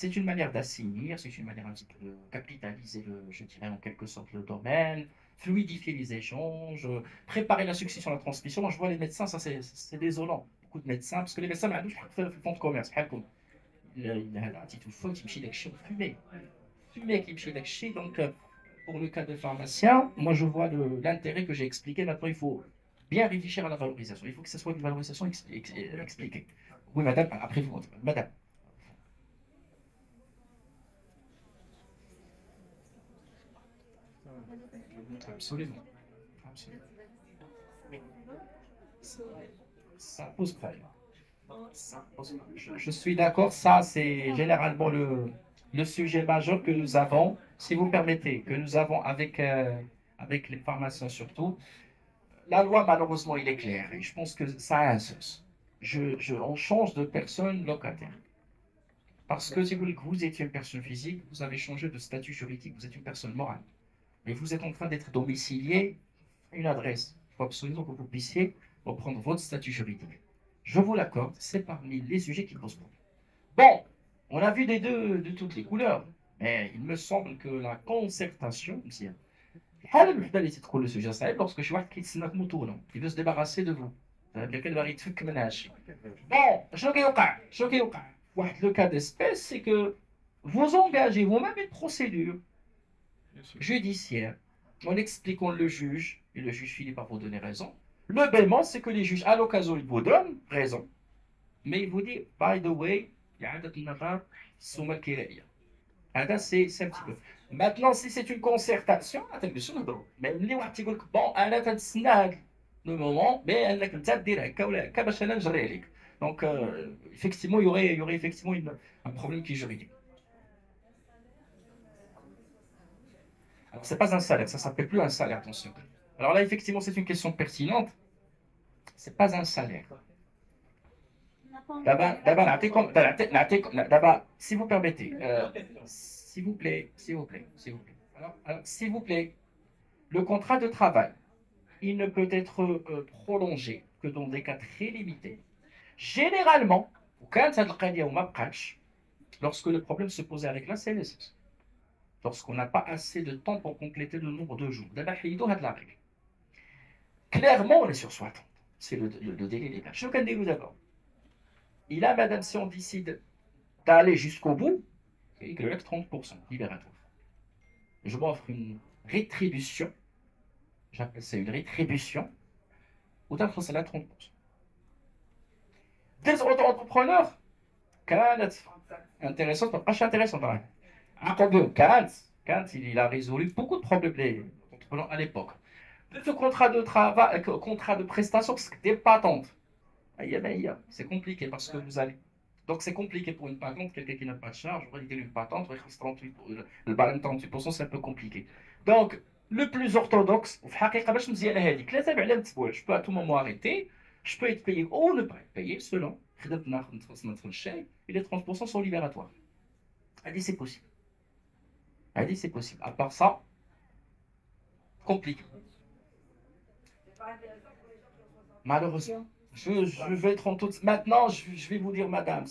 C'est une manière d'assainir, c'est une manière un petit peu de capitaliser, je dirais en quelque sorte, le domaine, fluidifier les échanges, préparer la succession, la transmission. Moi, je vois les médecins, ça c'est désolant. Beaucoup de médecins, parce que les médecins, ils font le fonds de commerce. Il a un petit faux qui me chie fumé. Fumé qui me chie d'acché. Donc, pour le cas de pharmacien, moi, je vois l'intérêt que j'ai expliqué. Maintenant, il faut bien réfléchir à la valorisation. Il faut que ce soit une valorisation expliquée. Oui, madame, après vous, madame. Absolument. Absolument. Ça pose problème. Je suis d'accord, ça c'est généralement le sujet majeur que nous avons, si vous permettez, que nous avons avec les pharmaciens surtout. La loi, malheureusement, il est clair et je pense que ça a un sens. On change de personne locataire. Parce que si vous voulez que vous étiez une personne physique, vous avez changé de statut juridique, vous êtes une personne morale. Mais vous êtes en train d'être domicilié à une adresse. Il faut absolument que vous puissiez reprendre votre statut juridique. Je vous l'accorde, c'est parmi les sujets qui posent problème. Bon, on a vu de toutes les couleurs, mais il me semble que la concertation, le sujet ça lorsque je vois qu'il il veut se débarrasser de vous. Bon, le cas d'espèce, c'est que vous engagez vous-même une procédure judiciaire en expliquant le juge, et le juge finit par vous donner raison. Le bêlement, c'est que les juges, à l'occasion, ils vous donnent raison, mais ils vous disent, by the way, il y a un c'est un petit peu. Maintenant, si c'est une concertation, même les gens qui disent, bon, le moment, mais donc, effectivement, il y aurait effectivement un problème qui est juridique. Alors, ce n'est pas un salaire, ça ne s'appelle plus un salaire, attention. Alors là, effectivement, c'est une question pertinente. Ce n'est pas un salaire. D'abord, si vous permettez, s'il vous plaît, Alors, s'il vous plaît, le contrat de travail, il ne peut être prolongé que dans des cas très limités. Généralement, وكانت هاد القضية وما بقاتش, lorsque le problème se posait avec la CNSS, lorsqu'on n'a pas assez de temps pour compléter le nombre de jours. D'abord, حيدوا هاد la règle. Clairement, on est sur 60. C'est le délai légal. Je vais vous d'abord. Il a, madame, si on décide d'aller jusqu'au bout, il y a 30% libératoire. Je m'offre une rétribution, j'appelle ça une rétribution, ou d'un c'est là 30%. Des auto-entrepreneurs, intéressant, pas intéressant. Kant, il a résolu beaucoup de problèmes les entrepreneurs à l'époque. Ce contrat de travail, contrat de prestation, c'est des patentes. C'est compliqué parce que vous allez. Donc c'est compliqué pour une patente, quelqu'un qui n'a pas de charge, on va dire une patente, le barème 38%, c'est un peu compliqué. Donc, le plus orthodoxe, je peux à tout moment arrêter, je peux être payé ou ne pas être payé, selon. Et les 30% sont libératoires. Elle dit c'est possible. Elle dit c'est possible. À part ça, compliqué. Malheureusement. Je vais être en toute. Maintenant, je vais vous dire, madame,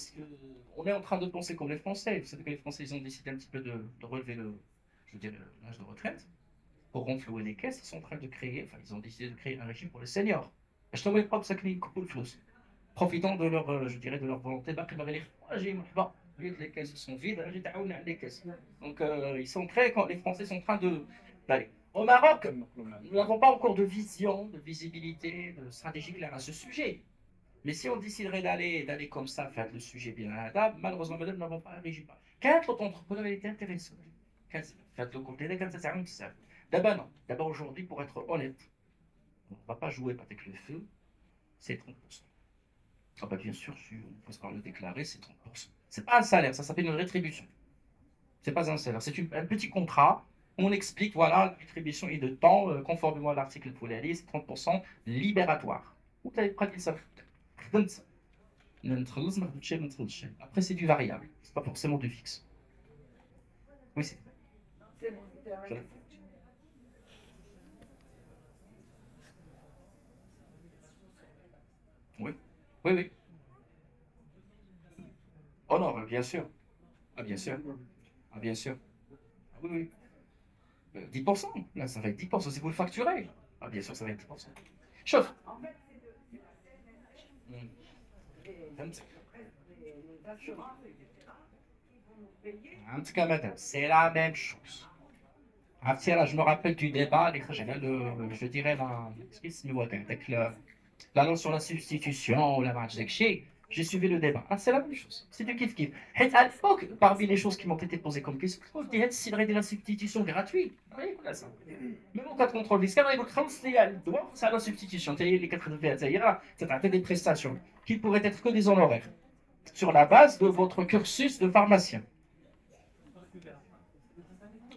on est en train de penser comme les Français. Vous savez que les Français, ils ont décidé un petit peu de relever l'âge de retraite pour renflouer les caisses. Ils sont en train de créer, enfin, ils ont décidé de créer un régime pour les seniors. Je ne pas que ça crée beaucoup de flous. Profitant de leur, je dirais, de leur volonté. Les caisses sont vides, les caisses. Donc, ils sont prêts quand les Français sont en train d'aller. Au Maroc, nous n'avons pas encore de vision, de visibilité, de stratégie claire à ce sujet. Mais si on déciderait d'aller comme ça, faire le sujet bien à la table, malheureusement, madame, nous n'avons pas un régime. Quand votre entrepreneur était intéressant, faites le compléter quand ça sert à ça. D'abord, non. D'abord, aujourd'hui, pour être honnête, on ne va pas jouer avec le feu, c'est 30%. Ah bah bien sûr, si on passe par le déclarer, c'est 30%. C'est pas un salaire, ça s'appelle une rétribution. C'est pas un salaire, c'est un petit contrat. On explique, voilà, la rétribution est de temps, conformément à l'article de Poularis, c'est 30% libératoire. Vous avez pratiqué ça. Après, c'est du variable, c'est pas forcément du fixe. Oui, c'est. Oui, oui, oui. Oh non, bien sûr. Ah, bien sûr. Ah, bien sûr. Ah, oui, oui. 10%, là, ça va être 10% si vous le facturez. Ah, bien sûr, ça va être 10%. Chauffe. En tout cas, madame, c'est la même chose. Ah, tiens, là, je me rappelle du débat, je dirais, la loi sur la substitution, ou la marge d'excès. J'ai suivi le débat. Ah, c'est la même chose. C'est du kiff-kiff. À l'époque, parmi les choses qui m'ont été posées comme question, s'il y aurait de la substitution gratuite. Oui, voilà ça. Même en cas de contrôle fiscal, il y a le droit à la substitution. Les 80 c'est des prestations qui pourraient être que des honoraires sur la base de votre cursus de pharmacien.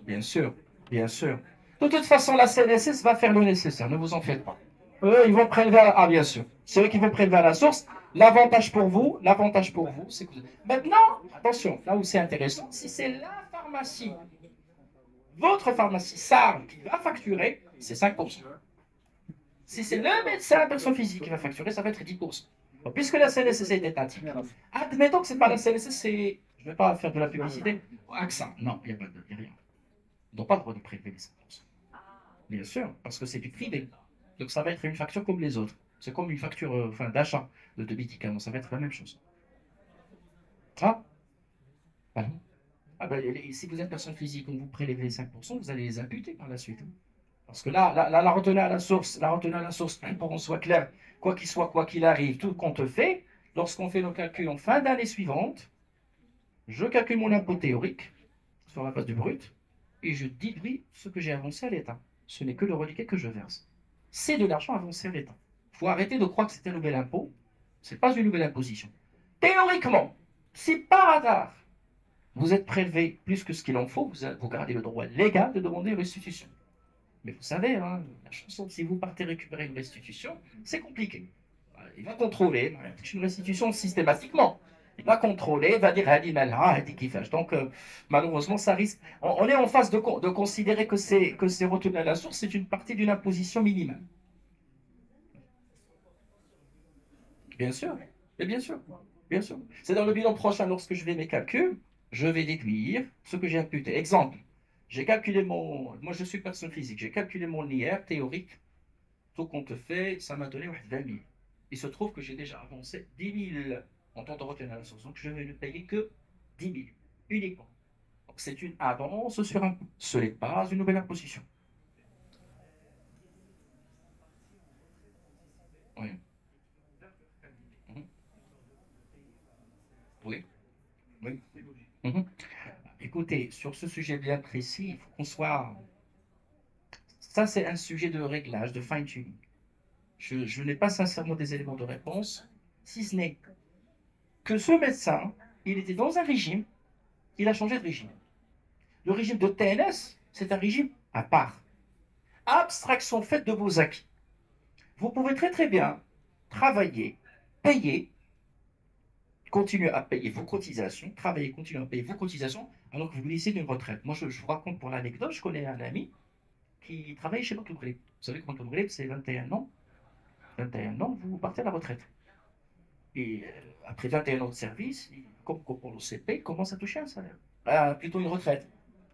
Bien sûr, bien sûr. De toute façon, la CNSS va faire le nécessaire, ne vous en faites pas. Eux, ils vont prélever Ah, bien sûr. C'est eux qui vont prélever à la source. L'avantage pour vous, c'est que maintenant, attention, là où c'est intéressant, si c'est la pharmacie, votre pharmacie SARL qui va facturer, c'est 5%. Si c'est le médecin, la personne physique qui va facturer, ça va être 10%. Donc, puisque la CNSS est étatique, admettons que ce n'est pas la CNSS, c'est, je ne vais pas faire de la publicité, AXA. Non, il n'y a pas de, y a rien. Ils n'ont pas le droit de prélever les 5%. Bien sûr, parce que c'est du privé. Donc ça va être une facture comme les autres. C'est comme une facture d'achat de médicaments. Ça va être la même chose. Ah, pardon. Ah ben, si vous êtes personne physique, on vous prélève les 5%, vous allez les imputer par la suite. Parce que là, la retenue à la source, pour qu'on soit clair, quoi qu'il soit, quoi qu'il arrive, tout compte fait, lorsqu'on fait nos calculs en fin d'année suivante, je calcule mon impôt théorique sur la base du brut et je déduis ce que j'ai avancé à l'État. Ce n'est que le reliquat que je verse. C'est de l'argent avancé à l'État. Il faut arrêter de croire que c'est un nouvel impôt. Ce n'est pas une nouvelle imposition. Théoriquement, si par hasard, vous êtes prélevé plus que ce qu'il en faut, vous gardez le droit légal de demander une restitution. Mais vous savez, hein, la chanson, si vous partez récupérer une restitution, c'est compliqué. Il va contrôler une restitution systématiquement. il va contrôler, il va dire hadi malha, hadi kifage. Donc, malheureusement, ça risque. On est en phase de considérer que ces retours à la source, c'est une partie d'une imposition minimale. Bien sûr, et bien sûr, bien sûr. C'est dans le bilan prochain, lorsque je vais mes calculs, je vais déduire ce que j'ai imputé. Exemple, j'ai calculé mon. Moi, je suis personne physique, j'ai calculé mon IR théorique, tout compte fait, ça m'a donné 20 000. Il se trouve que j'ai déjà avancé 10 000 en temps de retenue à la source, donc je vais ne payer que 10 000 uniquement. Donc, c'est une avance sur un. Ce n'est pas une nouvelle imposition. Oui. Mhm. Oui. Oui. Mhm. Écoutez, sur ce sujet bien précis, il faut qu'on soit. Ça, c'est un sujet de réglage, de fine-tuning. Je n'ai pas sincèrement des éléments de réponse, si ce n'est que ce médecin, il était dans un régime, il a changé de régime. Le régime de TNS, c'est un régime à part. Abstraction faite de vos acquis. Vous pouvez très très bien travailler, payer, continuer à payer vos cotisations, travailler, continuer à payer vos cotisations, alors que vous bénéficiez d'une retraite. Moi, je vous raconte pour l'anecdote, je connais un ami qui travaille chez Banque Vous savez que Banque c'est 21 ans. 21 ans, vous partez à la retraite. Et après 21 ans de service, comme pour le CP, il commence à toucher un salaire. Plutôt une retraite.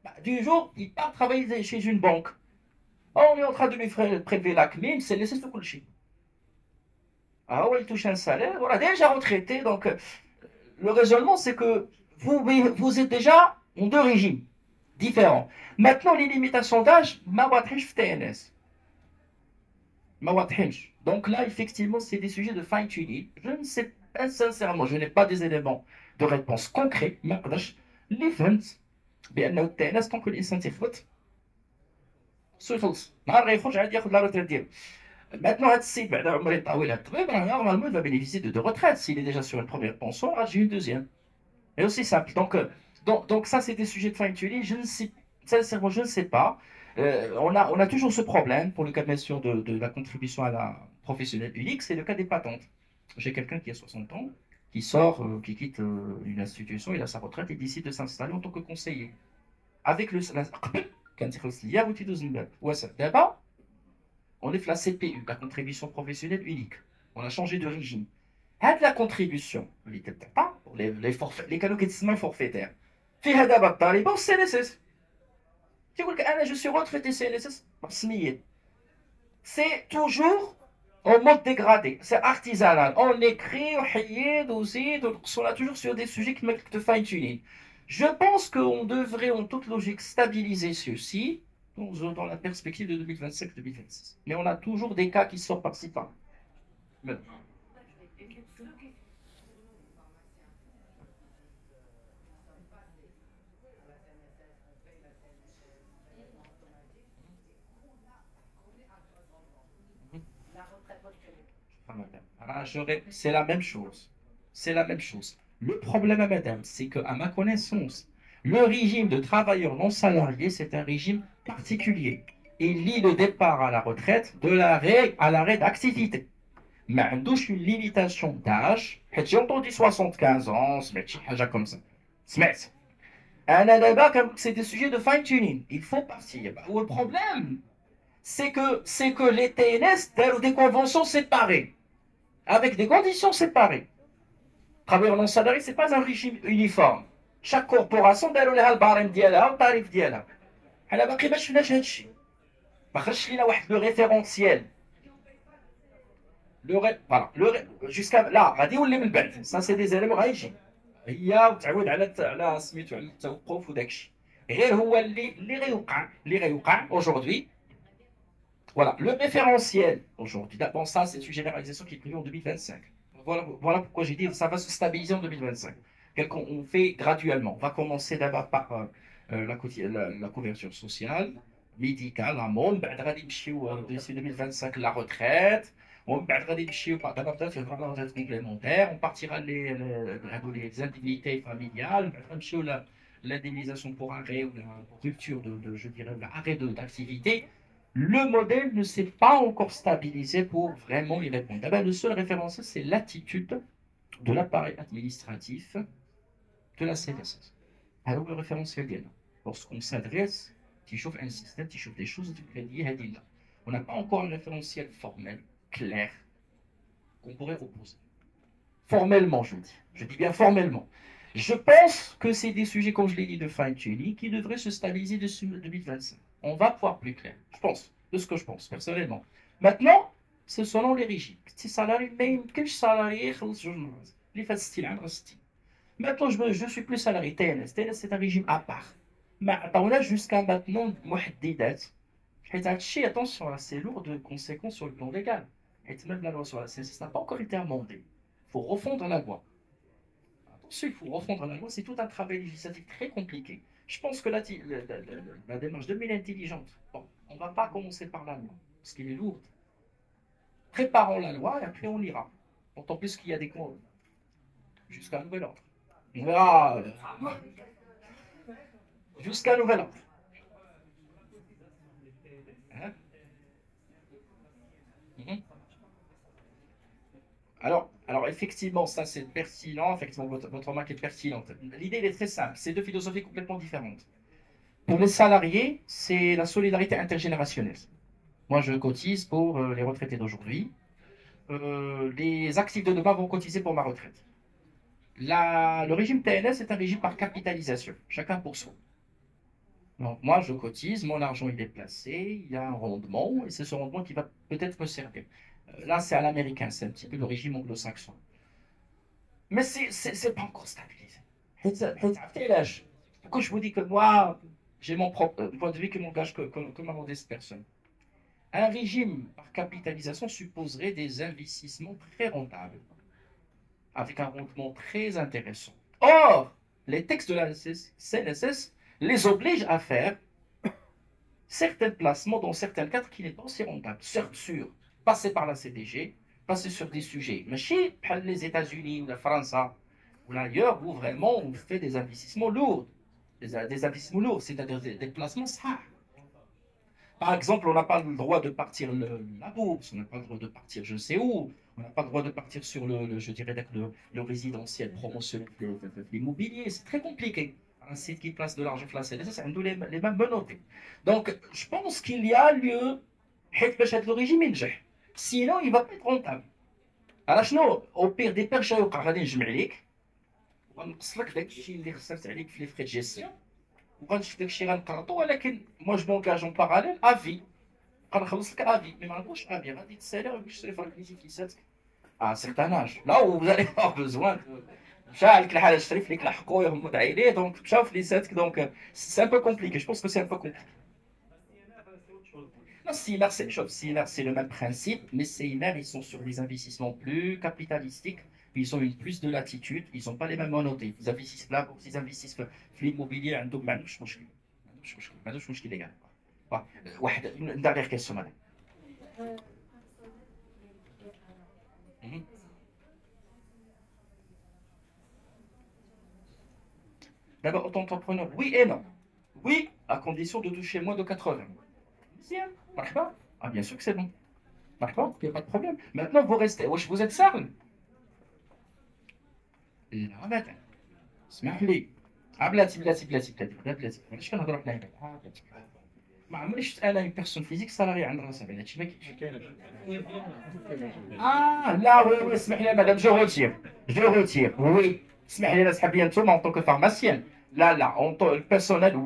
Bah, du jour, il part travailler chez une banque. On est en train de lui prélever la CNIL, c'est laissé ce coucher. Ah ouais, il touche un salaire, voilà, déjà retraité. Donc, le raisonnement, c'est que vous êtes déjà en deux régimes différents. Maintenant, les limitations d'âge, ma TNS. Donc là, effectivement, c'est des sujets de fine-tuning. Je ne sais pas sincèrement, je n'ai pas des éléments de réponse concrets. ما نقدرش اللي فهمت بانه التنس طونك الانسان تيخبط سو يخلص نهار غيخرج عاد ياخذ لا روتريت ديالو. Maintenant, هاد السيد بعد عمري طويل هاد الطبيب راه normalement il va bénéficier de deux retraites. S'il est déjà sur une première pension, j'ai une deuxième. Et aussi simple. Donc ça, c'est des sujets de fine-tuning. Je ne sais, sincèrement, je ne sais pas. On a toujours ce problème pour le cas, bien sûr, de la contribution à la professionnelle unique, c'est le cas des patentes. J'ai quelqu'un qui a 60 ans, qui sort, qui quitte une institution, il a sa retraite et décide de s'installer en tant que conseiller. Avec le d'abord, on est fait la CPU, la contribution professionnelle unique. On a changé de régime. La contribution, les forfaits, les canaux qui sont forfaitaires. فيها دابا الضريبه والسي اس اس تيقول لك انا جو سي retraité CNSS سميت. C'est toujours en mode dégradé, c'est artisanal. On écrit, on حيد وزيد on a toujours sur des sujets qui mettent de fine tuning. Je pense qu'on devrait en toute logique stabiliser ceci dans la perspective de 2025-2026. Mais on a toujours des cas qui sortent par-ci par-là. C'est la même chose. C'est la même chose. Le problème, madame, c'est qu'à ma connaissance, le régime de travailleurs non salariés, c'est un régime particulier. Il lie le départ à la retraite de l'arrêt à l'arrêt d'activité. Mais on a une limitation d'âge. J'ai entendu 75 ans, comme ça. C'est des sujets de fine-tuning. Il faut partir. Le problème, c'est que les TNS ont des conventions séparées, avec des conditions séparées. Travailleurs non salariés, ce n'est pas un régime uniforme. Chaque corporation a le barème ديالها و الطريف ديالها. حنا باقي ما شفناش هذا الشيء. ما خرجش لينا واحد لو ريفيرونسيال. Jusqu'à là, غادي يولي من بعد. Ça c'est des éléments غايجي. هي وتعود على سميتو على التوقف وداك الشيء. غير هو اللي غيوقع aujourd'hui. Voilà, le référentiel aujourd'hui. Bon, ça, c'est une généralisation qui est prévue en 2025. Voilà pourquoi j'ai dit que ça va se stabiliser en 2025. On fait graduellement. On va commencer d'abord par la couverture sociale, médicale, la monde, d'ici 2025, la retraite. On retraite complémentaire. On partira les indemnités familiales. L'indemnisation pour arrêt ou pour rupture je dirais, l'arrêt d'activité. Le modèle ne s'est pas encore stabilisé pour vraiment y répondre. Le seul référentiel, c'est l'attitude de l'appareil administratif de la CNSS. Alors, le référentiel ديالنا. Lorsqu'on s'adresse, tu chauffes un système, tu chauffes des choses, tu crées des là. On n'a pas encore un référentiel formel, clair, qu'on pourrait opposer. Formellement, je dis. Je dis bien formellement. Je pense que c'est des sujets, comme je l'ai dit, de fine-tuning qui devraient se stabiliser dessus 2025. On va pouvoir plus clair, je pense, de ce que je pense, personnellement. Maintenant, c'est selon les régimes. Si salarié, même que salarié, les faciles, maintenant, je suis plus salarié. TNS, TNS c'est un régime à part. Mais on a jusqu'à maintenant, attention, là, c'est lourd de conséquences sur le plan légal. Et même la loi sur la CNSS n'a pas encore été amendée. Il faut refondre la loi. Attention, il faut refondre la loi, c'est tout un travail législatif très compliqué. Je pense que la démarche de est intelligente. Bon, on ne va pas commencer par la loi, parce qu'elle est lourde. Préparons la loi et après on ira. D'autant plus qu'il y a des cours jusqu'à un nouvel ordre. On verra jusqu'à un nouvel ordre. Hein? Alors, effectivement, ça c'est pertinent, effectivement, votre remarque est pertinente. L'idée elle est très simple, c'est deux philosophies complètement différentes. Pour les salariés, c'est la solidarité intergénérationnelle. Moi, je cotise pour les retraités d'aujourd'hui. Les actifs de demain vont cotiser pour ma retraite. Le régime TNS est un régime par capitalisation, chacun pour soi. Donc moi, je cotise, mon argent il est placé, il y a un rendement, et c'est ce rendement qui va peut-être me servir. Là, c'est à l'américain, c'est un petit peu le régime anglo-saxon. Mais c'est pas encore stabilisé. Pourquoi je vous dis que moi, j'ai mon propre point de vue qui m'engage comme ma modeste personne. Un régime par capitalisation supposerait des investissements très rentables, avec un rendement très intéressant. Or, les textes de la CNSS les obligent à faire certains placements dans certains cadres qui n'est pas aussi rentable. Certes sûr, passer par la CDG, passer sur des sujets, mais chez les États-Unis ou la France ou ailleurs, où vraiment on fait des investissements lourds, des investissements lourds, c'est-à-dire des placements ça. Par exemple, on n'a pas le droit de partir la bourse, on n'a pas le droit de partir je sais où, on n'a pas le droit de partir sur je dirais, le résidentiel promotionnel, l'immobilier, c'est très compliqué. Un site qui place de l'argent placé, c'est les mêmes menottés. Donc, je pense qu'il y a lieu, le régime ينجح. Sinon, il ne va pas être rentable. Alors, شنو au pire des perches غادي نجمع لك ونقص لك داك الشيء اللي خسرت عليك في لي فري دو جيستيون وغنشوف داك الشيء غنقرطو ولكن moi je m'engage en parallèle à vie غنخلص لك à vie mais ما غنقولش à vie غادي تسالي وغادي تشري فرق فيساتك à un certain âge là où vous allez avoir besoin مشى عليك الحال تشري فيك لحقو يغمض عينيه دونك مشاو فليساتك دونك c'est un peu compliqué je pense que c'est un peu compliqué. Non, CIMER, c'est le même principe, mais CIMER, ils sont sur des investissements plus capitalistiques, ils ont une plus de latitude, ils n'ont pas les mêmes monotés. Ils investissent là, ils investissent في l'immobilier, عندهم ما عندوش مشكل. ما عندوش مشكل ليغال. واحد une dernière question madame. D'abord, auto-entrepreneur, oui et non. Oui, à condition de toucher moins de 80. Marche pas? Ah, bien sûr que c'est bon. Marche pas? Il n'y a pas de problème. Maintenant, vous restez. Wesh, vous êtes sale? لا ابدا اسمح لي بلاتي علاش كنهضروا حنا هنا ما عمري شفت انا اون بيرسون فيزيك سالاري عند راسها بعدا هادشي ما كاينش لا وي اسمح لي مدام جو روتير وي اسمح لي انا سحب لي انتم en tant que pharmacien لا en tant que personnel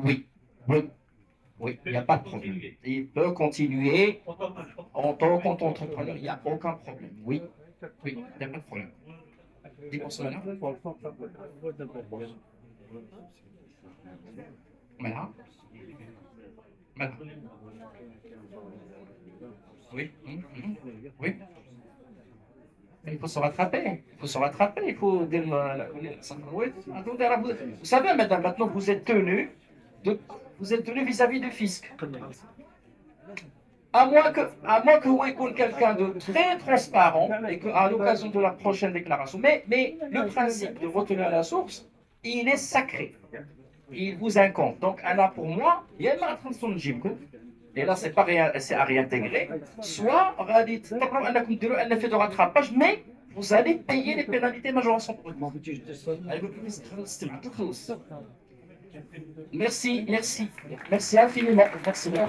oui, il n'y a pas de problème. Il peut continuer en tant qu'entrepreneur, il n'y a aucun problème. Oui, il n'y a pas de problème. 10% maintenant. Maintenant. Oui. Oui. Il faut se rattraper. Il faut dire. Vous savez, madame, maintenant vous êtes tenu vis-à-vis du fisc. À moins que vous ayez quelqu'un de très transparent et qu'à l'occasion de la prochaine déclaration. Mais le principe de retenir à la source, il est sacré. Il vous incombe. Donc, là, pour moi, il y a une attention de Jimko. Et là, c'est à réintégrer. Soit, on a dit, un effet de rattrapage, mais vous allez payer les pénalités majoration brute. Merci, merci. Merci infiniment. Merci beaucoup.